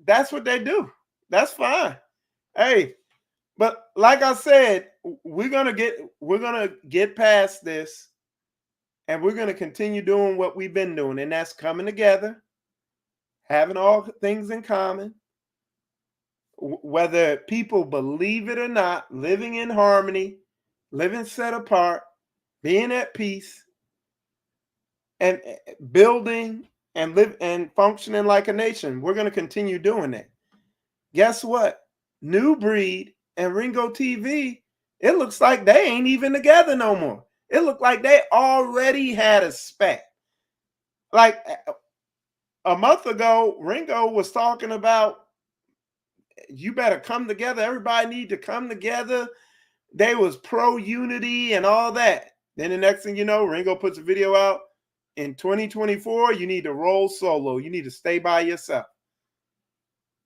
that's what they do. That's fine. Hey, but like I said, we're gonna get past this, and we're gonna continue doing what we've been doing, and that's coming together, having all things in common, whether people believe it or not, living in harmony, living set apart, being at peace, and building and live and functioning like a nation. We're going to continue doing that. Guess what? New Breed and Ringo TV, it looks like they ain't even together no more. It looked like they already had a spat. Like a month ago, Ringo was talking about you better come together. Everybody need to come together. They was pro unity and all that. Then the next thing you know, Ringo puts a video out. In 2024, you need to roll solo. You need to stay by yourself.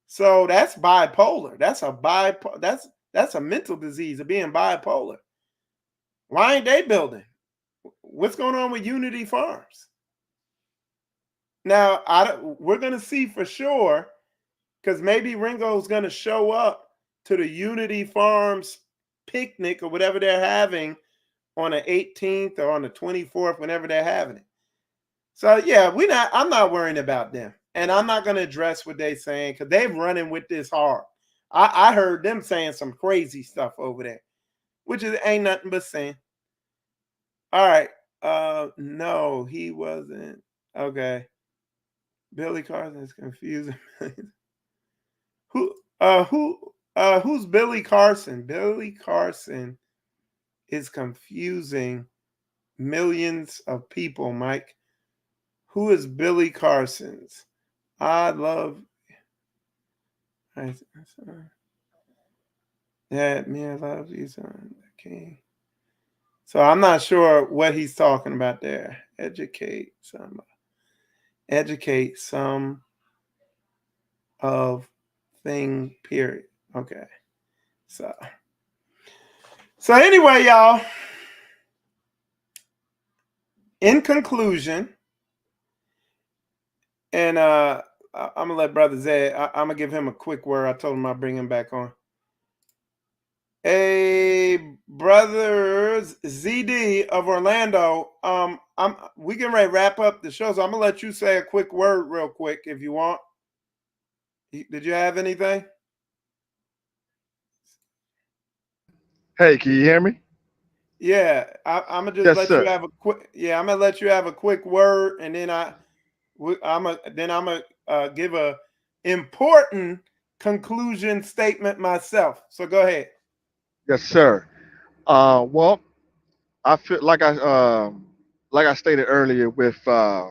So that's bipolar. That's a mental disease of being bipolar. Why ain't they building? What's going on with Unity Farms? Now, we're going to see for sure, because maybe Ringo's going to show up to the Unity Farms picnic or whatever they're having on the 18th or on the 24th, whenever they're having it. So yeah, I'm not worrying about them. And I'm not going to address what they're saying because they're running with this hard. I heard them saying some crazy stuff over there, which is ain't nothing but saying. All right. No, he wasn't. Okay. Billy Carson is confusing. Who's Billy Carson? Billy Carson is confusing millions of people, Mike. Who is Billy Carson's? I love. Yeah, me, I love you, son. Okay. So I'm not sure what he's talking about there. Educate some of thing. Period. Okay. So anyway, y'all. In conclusion, and I'm gonna let Brother Zed. I'm gonna give him a quick word. I told him I'll bring him back on. Hey, brothers, ZD of Orlando. We can ready to wrap up the show, so I'm gonna let you say a quick word, real quick, if you want. Did you have anything? Hey, can you hear me? Yeah, I'm gonna just Yes, let you sir. have a quick. Yeah, I'm gonna let you have a quick word, and then I'm gonna give a important conclusion statement myself. So go ahead. Yes, sir. Well, I feel like I stated earlier with uh,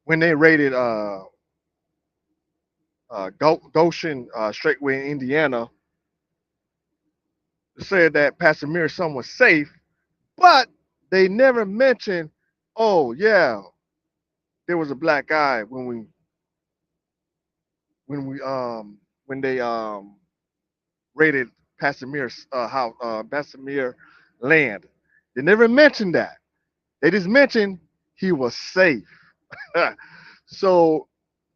when they raided Goshen Straightway in Indiana, said that Pastor Muir's son was safe, but they never mentioned, oh yeah, there was a black guy when we when they raided Pastor Muir's house, Pastor Muir land. They never mentioned that. They just mentioned he was safe. So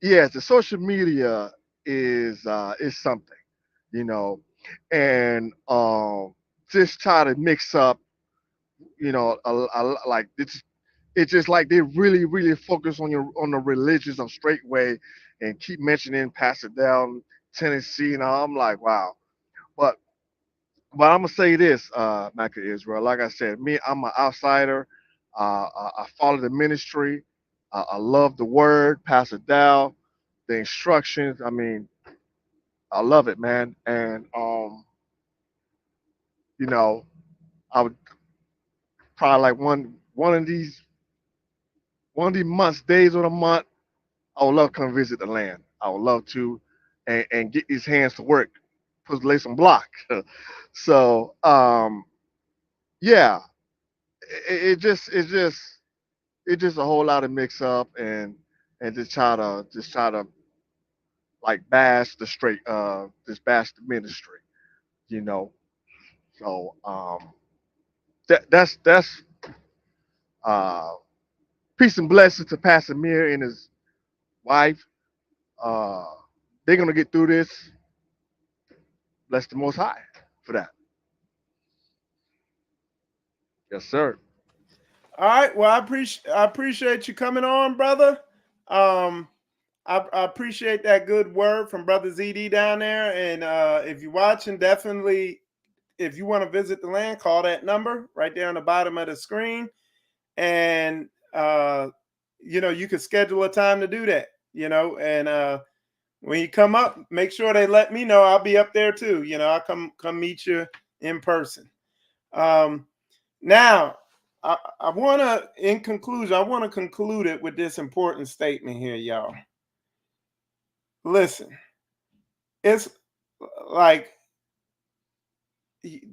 yes, the social media is something, you know, and just try to mix up, like it's just like they really focus on the religions of Straightway and keep mentioning Pastor down Tennessee, and I'm like, wow. But I'm gonna say this, Mecca Israel. Like I said, me, I'm an outsider. I follow the ministry. I love the word, Pastor Dow, the instructions. I mean, I love it, man. And you know, I would probably like one of these months, days of the month, I would love to come visit the land. I would love to, and get these hands to work, put lay some block. So yeah, it's just a whole lot of mix up, and just try to like bash the just bash the ministry, you know. So that's uh peace and blessings to Pastor Mir and his wife. Uh they're gonna get through this. Bless the most high for that. Yes, sir. All right. Well, I appreciate you coming on, brother. Um, I appreciate that good word from Brother ZD down there. And if you're watching, definitely, if you want to visit the land, call that number right there on the bottom of the screen. And, you can schedule a time to do that, and when you come up, make sure they let me know. I'll be up there too. I'll come meet you in person. Um, now, I want to, in conclusion, I want to conclude it with this important statement here, y'all. Listen, it's like,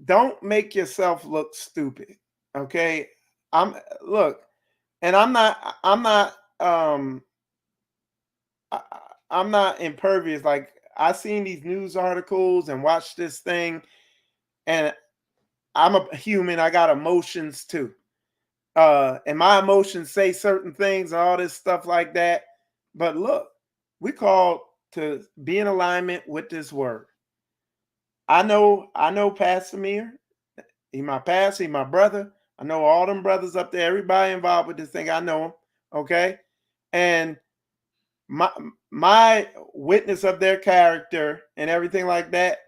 don't make yourself look stupid. Okay. I'm look, and I, I'm not impervious. Like, I seen these news articles and watched this thing, and I'm a human. I got emotions too. And my emotions say certain things and all this stuff like that. But look, we called to be in alignment with this word. I know Pastor Mir. He my pastor, he my brother. I know all them brothers up there, everybody involved with this thing. I know them. Okay. And my my witness of their character and everything like that,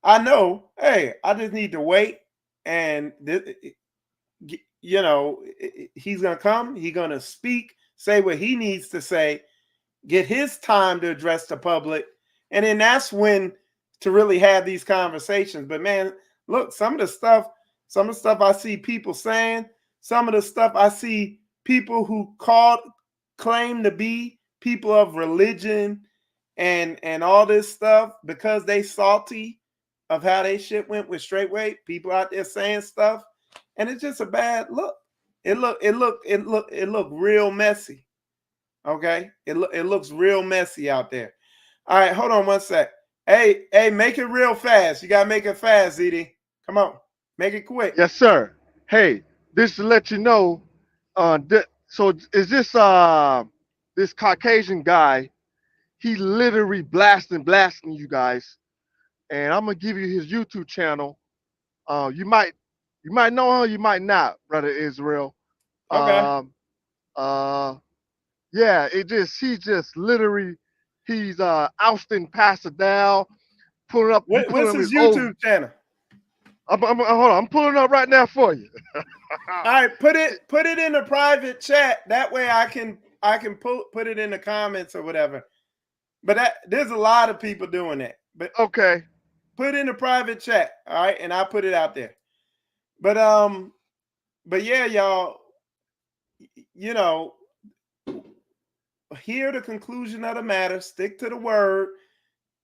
I know, hey, I just need to wait. And he's gonna come, he's gonna speak, say what he needs to say, get his time to address the public, and then that's when to really have these conversations. But man, look, some of the stuff I see people saying, some of the stuff I see people who claim to be people of religion and all this stuff, because they salty of how they shit went with Straightway, people out there saying stuff, and it's just a bad look. It look real messy. Okay, it looks real messy out there. All right, hold on one sec. Hey, make it real fast. You gotta make it fast, ZD. Come on, make it quick. Yes, sir. Hey, this to let you know. So is this Caucasian guy? He literally blasting you guys, and I'm gonna give you his YouTube channel. You might know him, you might not, brother Israel. Okay. Um, uh, yeah, he just literally he's ousting Pastor Dow, he pulling What's up his his old. YouTube channel? Hold on, I'm pulling it up right now for you. All right, put it in the private chat. That way I can put it in the comments or whatever. But there's a lot of people doing that. But Okay. put in a private chat, all right, and I'll put it out there. But yeah, y'all, you know, hear the conclusion of the matter, stick to the word,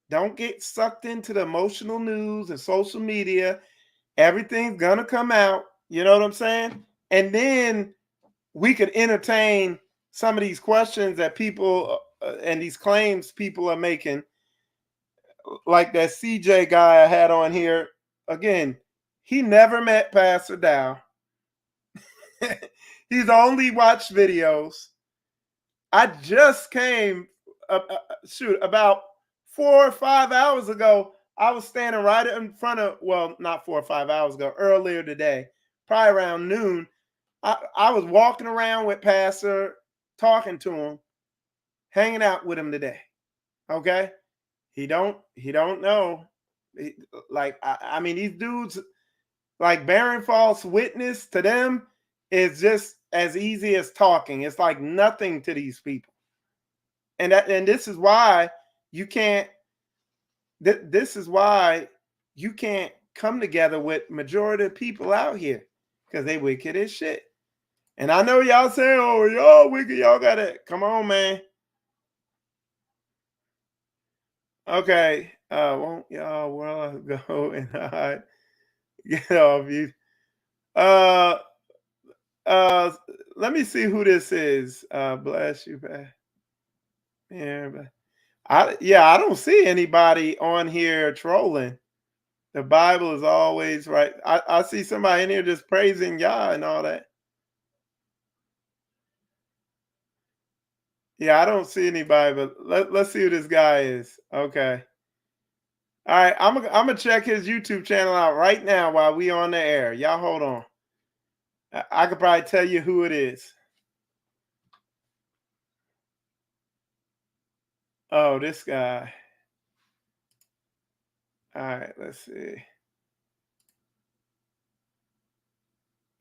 don't get sucked into the emotional news and social media. Everything's gonna come out, you know what I'm saying? And then we could entertain some of these questions that people and these claims people are making, like that CJ guy I had on here. Again, he never met Pastor Dow. He's only watched videos. I just came, about 4 or 5 hours ago. I was standing right in front of, well, not 4 or 5 hours ago, earlier today, probably around noon. I was walking around with Pastor, talking to him, hanging out with him today. Okay, he don't know. I mean, these dudes, like bearing false witness to them is just as easy as talking. It's like nothing to these people. And this is why you can't this is why you can't come together with majority of people out here, because they wicked as shit. And I know y'all saying, oh, y'all wicked, y'all gotta come on, man. Okay, won't y'all well go and hide, get off you. Uh uh Let me see who this is. Bless you, man. Yeah, I don't see anybody on here trolling. The Bible is always right. I see somebody in here just praising God and all that. Yeah, I don't see anybody, but let's see who this guy is. Okay. All right, I'm gonna check his YouTube channel out right now while we on the air. Y'all hold on. I could probably tell you who it is. Oh, this guy. All right, let's see.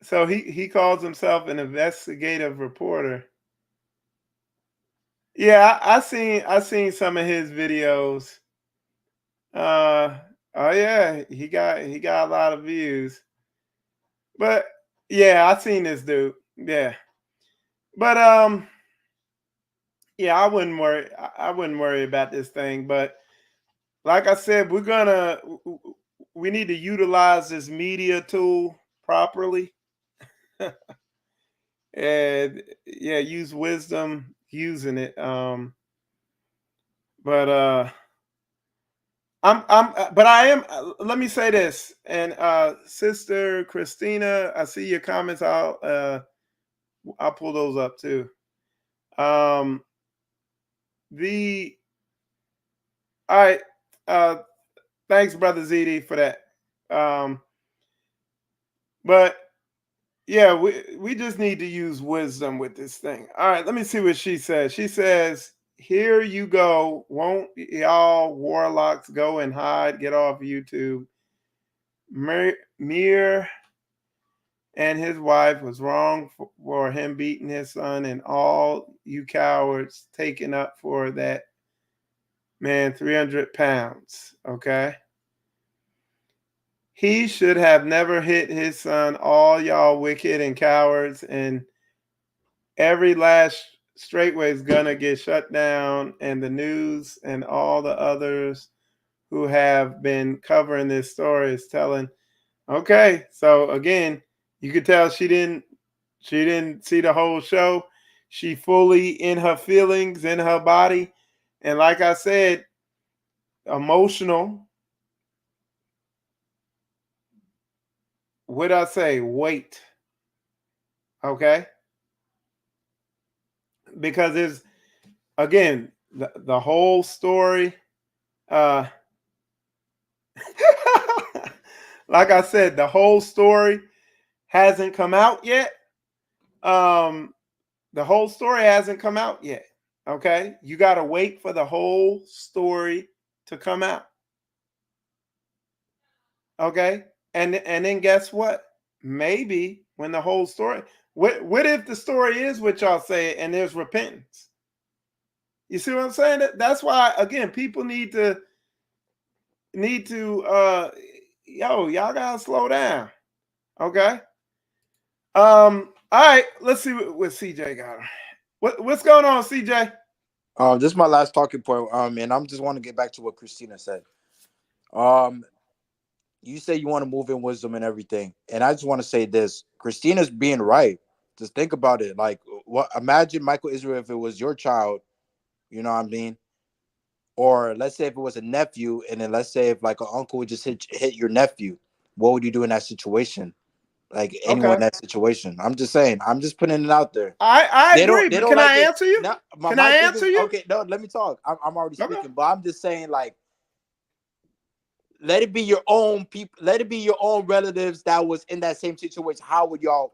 So he calls himself an investigative reporter. Yeah, I seen some of his videos. Uh oh yeah, he got a lot of views. But yeah, I seen this dude. Yeah. But yeah, I wouldn't worry about this thing. But like I said, we need to utilize this media tool properly. And yeah, use wisdom using it. But but I am. Let me say this, and Sister Christina, I see your comments. I'll pull those up too. Um, the all right. Uh, Thanks, Brother ZD, for that. Um, but yeah, we just need to use wisdom with this thing. All right, let me see what she says. She says, "Here you go. Won't y'all warlocks go and hide? Get off YouTube." Muir and his wife was wrong for him beating his son, and all you cowards taking up for that man 300 pounds. Okay. He should have never hit his son. All y'all wicked and cowards, and every last straightway is gonna get shut down, and the news and all the others who have been covering this story is telling. Okay, so again, you could tell she didn't see the whole show. She fully in her feelings, in her body, and like I said, emotional. What I say? Wait. Okay, because there's again the whole story. Uh, like I said, the whole story hasn't come out yet. Um, the whole story hasn't come out yet. Okay, you got to wait for the whole story to come out. Okay, and then guess what? Maybe when the whole story, what if the story is what y'all say and there's repentance? You see what I'm saying? That's why again people need to y'all gotta slow down. Okay. All right, let's see what CJ got. What's going on, CJ? This is my last talking point. And I'm just want to get back to what Christina said. Um, you say you want to move in wisdom and everything, and I just want to say this: Christina's being right. Just think about it. Like, what? Imagine Michael Israel if it was your child. You know what I mean? Or let's say if it was a nephew, and then let's say if like an uncle would just hit your nephew, what would you do in that situation? Like anyone in Okay. that situation. I'm just saying. I'm just putting it out there. I They don't agree, they but don't can like I it. answer you? No, my Can I my thing answer is you? okay. No, let me talk. I'm already Okay. speaking, but I'm just saying like let it be your own people. Let it be your own relatives that was in that same situation. How would y'all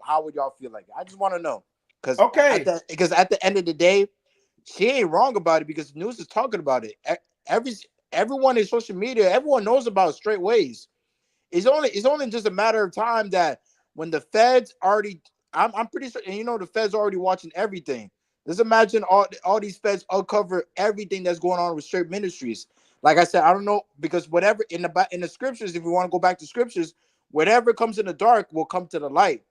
feel like it? I just want to know because Okay. at the end of the day, she ain't wrong about it because the news is talking about it. Every everyone in social media, everyone knows about straight ways. It's only just a matter of time that when the feds already, I'm pretty sure, and the feds are already watching everything. Just imagine all these feds uncover everything that's going on with straight ministries. Like I said, I don't know because whatever in the scriptures, if we want to go back to scriptures, whatever comes in the dark will come to the light.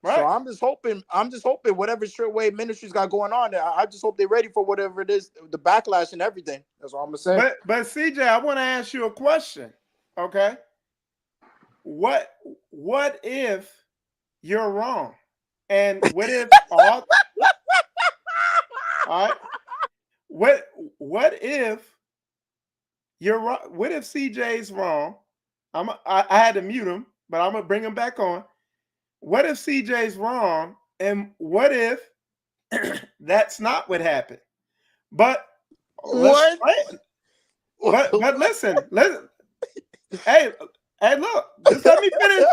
So Right. I'm just hoping whatever straight way ministries got going on, I just hope they're ready for whatever it is, the backlash and everything. That's all I'm gonna say. But CJ, I want to ask you a question. Okay. What what if you're wrong? And what if all right? What what if you're wrong? What if CJ's wrong? I had to mute him, but I'm gonna bring him back on. What if CJ's wrong? And what if that's not what happened? But let's What? play it. But listen. Hey, hey, look, just let me finish.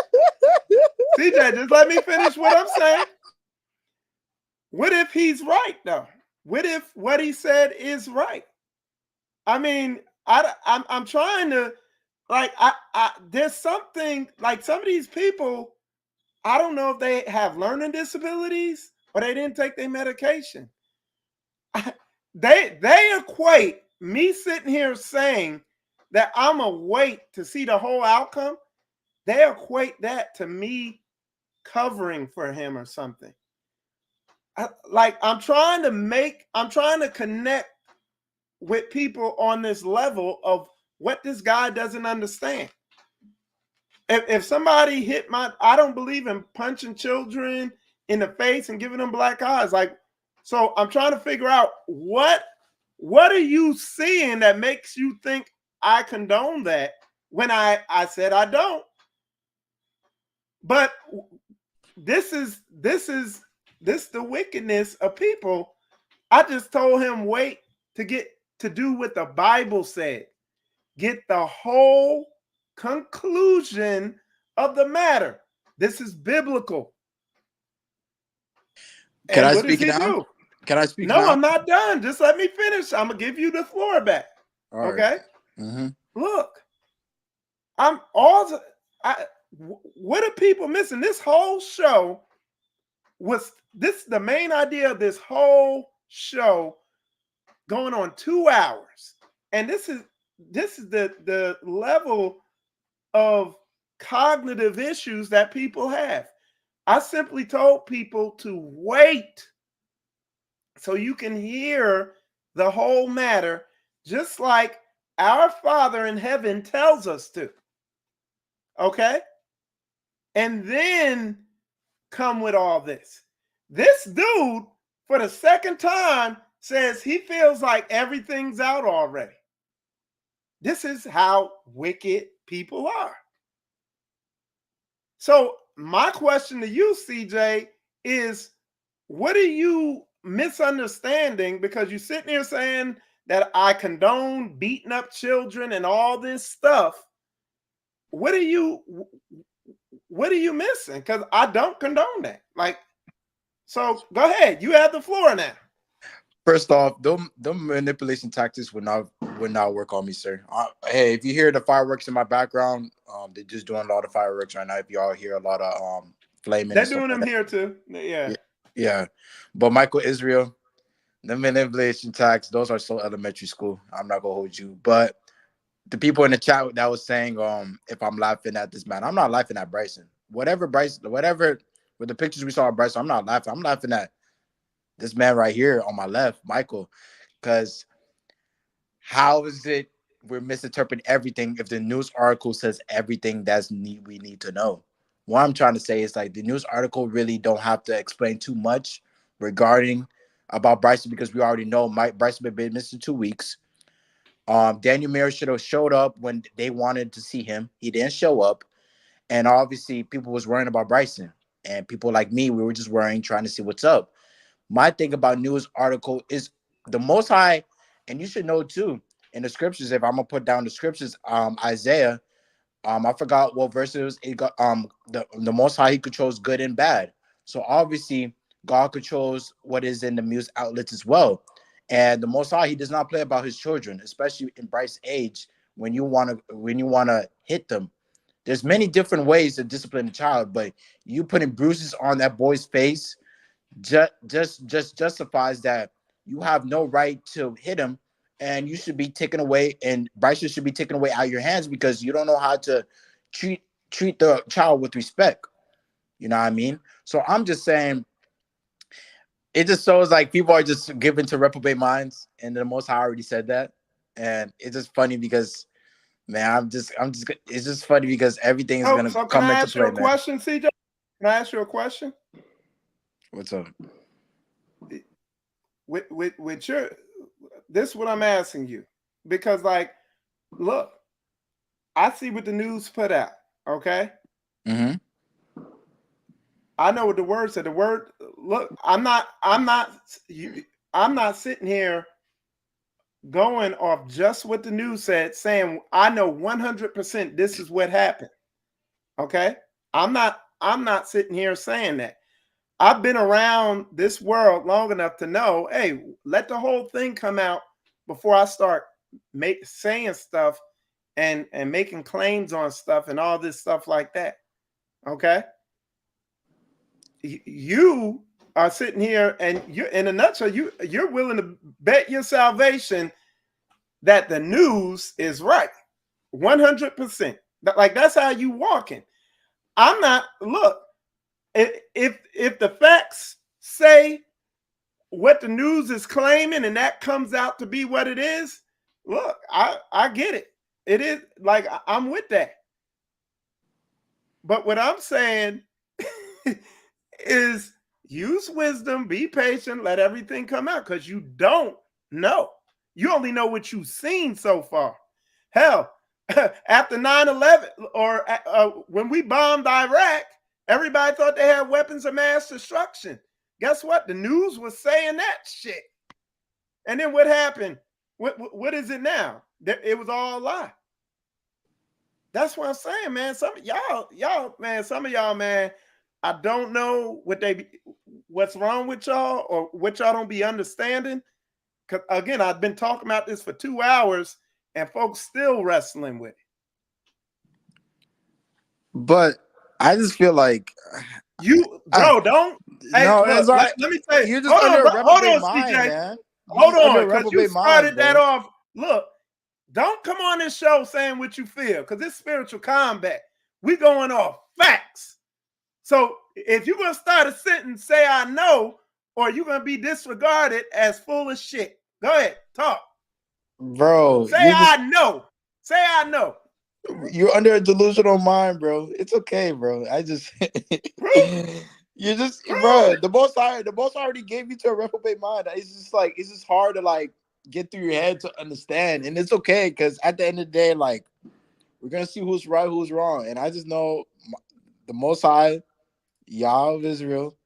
CJ, just let me finish what I'm saying. What if he's right though? What if what he said is right? I mean, I'm trying to like there's something like some of these people. I don't know if they have learning disabilities or they didn't take their medication. They equate me sitting here saying that I'm a wait to see the whole outcome. They equate that to me covering for him or something. Like I'm trying to connect with people on this level of what this guy doesn't understand. If somebody hit I don't believe in punching children in the face and giving them black eyes. Like, so I'm trying to figure out what are you seeing that makes you think I condone that when I said I don't. But this the wickedness of people. I just told him wait to get to do what the Bible said. Get the whole conclusion of the matter. This is biblical. Can And I what does speak he now? do? Can I speak No, now? I'm not done. Just let me finish. I'm gonna give you the floor back. All right. Okay. Mm-hmm. Look, I'm all the, I, what are people missing? This whole show was this the main idea of this whole show going on 2 hours. And this is the level of cognitive issues that people have. I simply told people to wait so you can hear the whole matter, just like our Father in heaven tells us to. Okay? And then come with all this. This dude, for the second time, says he feels like everything's out already. This is how wicked people are. So, my question to you, CJ, is what are you misunderstanding? Because you're sitting here saying that I condone beating up children and all this stuff. What are you missing? Because I don't condone that. Like, so go ahead. You have the floor now. First off, them manipulation tactics would not work on me, sir. Hey, if you hear the fireworks in my background, they're just doing a lot of fireworks right now. If y'all hear a lot of flaming They're and stuff doing like them that, here too. Yeah. yeah, yeah. But Michael Israel, The manipulation tax, those are so elementary school. I'm not gonna hold you. But the people in the chat that was saying, if I'm laughing at this man, I'm not laughing at Bryson. Whatever with the pictures we saw of Bryson, I'm not laughing. I'm laughing at this man right here on my left, Michael. Because how is it we're misinterpreting everything if the news article says everything we need to know? What I'm trying to say is like the news article really don't have to explain too much regarding about Bryson because we already know Mike Bryson been missing 2 weeks. Daniel Muir should have showed up when they wanted to see him. He didn't show up, and obviously people was worrying about Bryson, and people like me, we were just worrying, trying to see what's up. My thing about news article is the Most High, and you should know too in the scriptures. If I'm gonna put down the scriptures, Isaiah, I forgot what verse it was. It got the Most High, He controls good and bad. So obviously God controls what is in the news outlets as well. And the Most High, He does not play about His children, especially in Bryce's age. When you wanna hit them, there's many different ways to discipline a child, but you putting bruises on that boy's face just justifies that you have no right to hit him, and you should be taken away, and Bryson should be taken away out of your hands because you don't know how to treat the child with respect. You know what I mean? So I'm just saying it just shows like people are just given to reprobate minds, and the Most High already said that, and it's just funny because man, I'm just it's just funny because everything is gonna So can come I into ask you play, a man. question, CJ? Can I ask you a question? What's up? With your, this is what I'm asking you. Because like, look, I see what the news put out. Okay. Mm-hmm. I know what the word said. The word, look, I'm not sitting here going off just what the news said, saying I know 100% this is what happened. Okay. I'm not sitting here saying that. I've been around this world long enough to know, hey, let the whole thing come out before I start saying stuff and making claims on stuff and all this stuff like that. Okay. You are sitting here and you're in a nutshell, you're willing to bet your salvation that the news is right. 100%. Like that's how you walking. I'm not, look, if the facts say what the news is claiming and that comes out to be what it is, look, I get it. It is like I'm with that. But what I'm saying is use wisdom, be patient, let everything come out because you don't know. You only know what you've seen so far. Hell, after 9/11 or when we bombed Iraq, everybody thought they had weapons of mass destruction. Guess what? The news was saying that shit. And then what happened? What is it now? It was all a lie. That's what I'm saying, man. Some of y'all, man, some of y'all, man, I don't know what's wrong with y'all or what y'all don't be understanding. Cause again, I've been talking about this for 2 hours and folks still wrestling with it. But I just feel like You, I, bro, don't. Hey, no, it's look, all let, right. let me say, You're just hold under on, a bro, hold reprobate on, mind, CJ, man. You're hold just under on, a because you reprobate mind, started that bro. off. Look, don't come on this show saying what you feel, because it's spiritual combat. We going off facts. So if you're gonna start a sentence, say I know, or you're gonna be disregarded as full of shit. Go ahead, talk. Bro, Say I know. Say I know. you're under a delusional mind, bro. It's okay, bro. I just Prove, you just prove bro, it. the most already gave you to a reprobate mind. It's just hard to like get through your head to understand. And it's okay because at the end of the day, like we're gonna see who's right, who's wrong. And I just know the most high, Yah of Israel,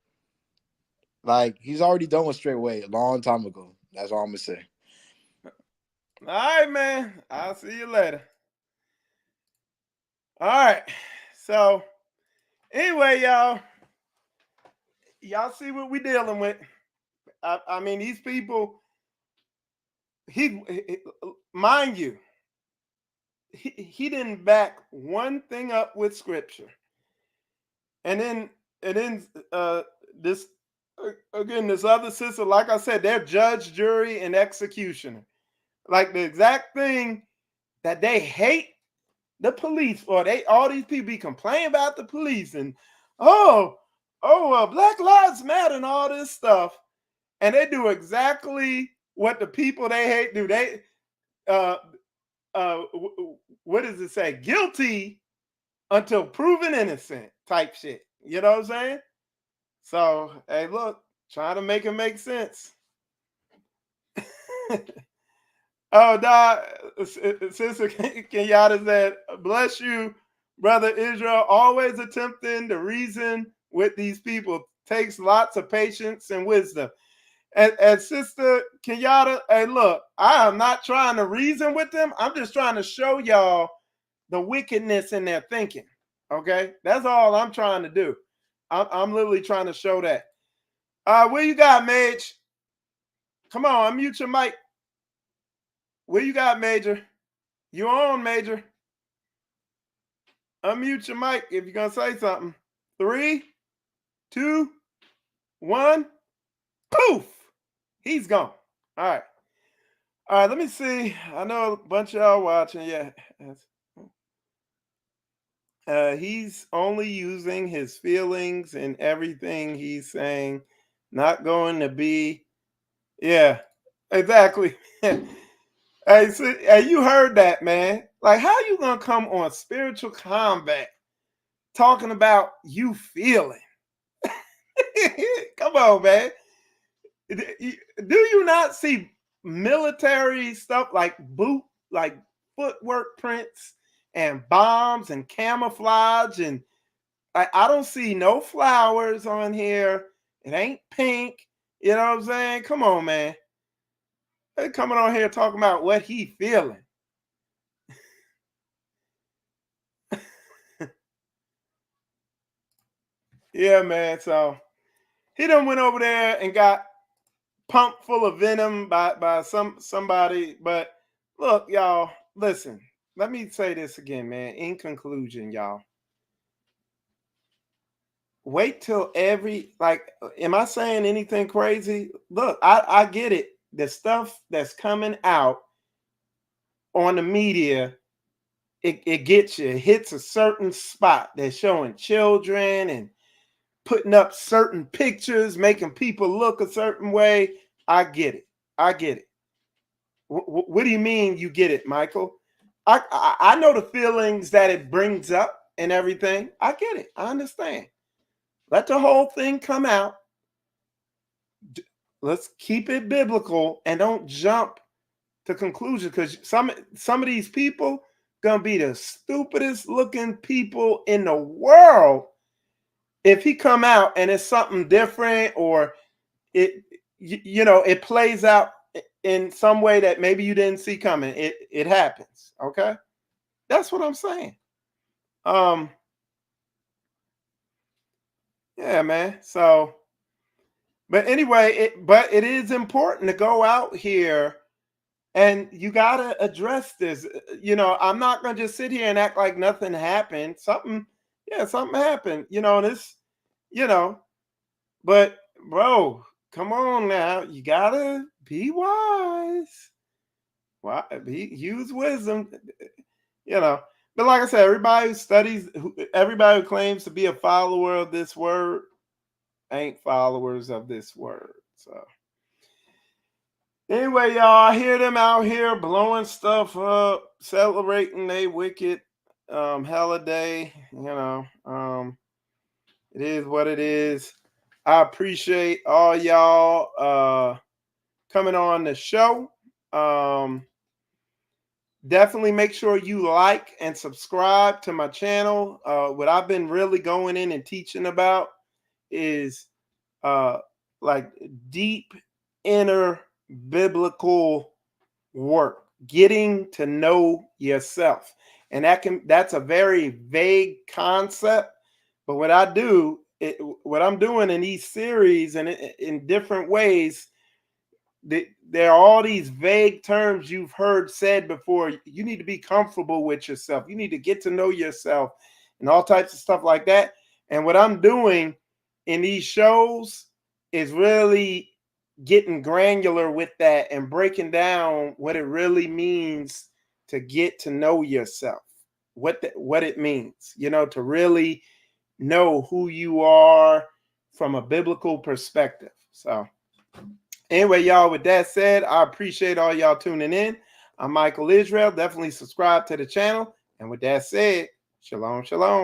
like he's already done with straight way a long time ago. That's all I'm gonna say. All right, man. I'll see you later. All right. So anyway, y'all see what we dealing with. I mean, these people, he mind you, he didn't back one thing up with scripture. And then this again, this other sister, like I said, they're judge, jury, and executioner. Like the exact thing that they hate the police for. They all these people be complaining about the police and oh, Black Lives Matter and all this stuff, and they do exactly what the people they hate do. They uh what does it say? Guilty until proven innocent type shit. You know what I'm saying? So hey, look, trying to make it make sense. Oh, Sister Kenyatta said, bless you, Brother Israel. Always attempting to reason with these people takes lots of patience and wisdom. And Sister Kenyatta, hey, look, I am not trying to reason with them. I'm just trying to show y'all the wickedness in their thinking. Okay? That's all I'm trying to do. I'm literally trying to show that. Where you got, Mage? Come on, unmute your mic. Where you got, Major? You on, Major? Unmute your mic if you're gonna say something. 3, 2, 1. Poof! He's gone. All right. All right, let me see. I know a bunch of y'all watching. Yeah. He's only using his feelings and everything he's saying, not going to be. Yeah, exactly. Hey, you heard that, man. Like, how you gonna come on spiritual combat talking about you feeling? Come on, man. Do you not see military stuff like footwork prints and bombs and camouflage? And I don't see no flowers on here. It ain't pink. You know what I'm saying? Come on, man. They coming on here talking about what he feeling. Yeah, man. So he done went over there and got pumped full of venom by somebody. But look, y'all, listen. Let me say this again, man. In conclusion, y'all, wait till am I saying anything crazy? Look, I get it. The stuff that's coming out on the media, it gets you. It hits a certain spot. They're showing children and putting up certain pictures, making people look a certain way. I get it. I get it. What do you mean you get it, Michael? I know the feelings that it brings up and everything. I get it. I understand. Let the whole thing come out. Let's keep it biblical and don't jump to conclusions because some of these people gonna be the stupidest looking people in the world if he come out and it's something different or it plays out in some way that maybe you didn't see coming. It happens. Okay, that's what I'm saying. Um, yeah, man. So, but anyway, but it is important to go out here and you gotta address this. I'm not gonna just sit here and act like nothing happened. Something happened. This, you know, but bro, come on now. You gotta be wise. Why use wisdom, you know. But like I said, everybody who claims to be a follower of this word ain't followers of this word. So anyway, y'all, I hear them out here blowing stuff up, celebrating a wicked holiday. It is what it is. I appreciate all y'all coming on the show. Definitely make sure you like and subscribe to my channel. What I've been really going in and teaching about is like deep inner biblical work, getting to know yourself. And that's a very vague concept. But what I'm doing in these series and in different ways, there are all these vague terms you've heard said before. You need to be comfortable with yourself. You need to get to know yourself and all types of stuff like that. And what I'm doing in these shows is really getting granular with that and breaking down what it really means to get to know yourself, what it means, to really know who you are from a biblical perspective. So anyway, y'all, with that said, I appreciate all y'all tuning in. I'm Michael Israel. Definitely subscribe to the channel. And with that said, shalom, shalom.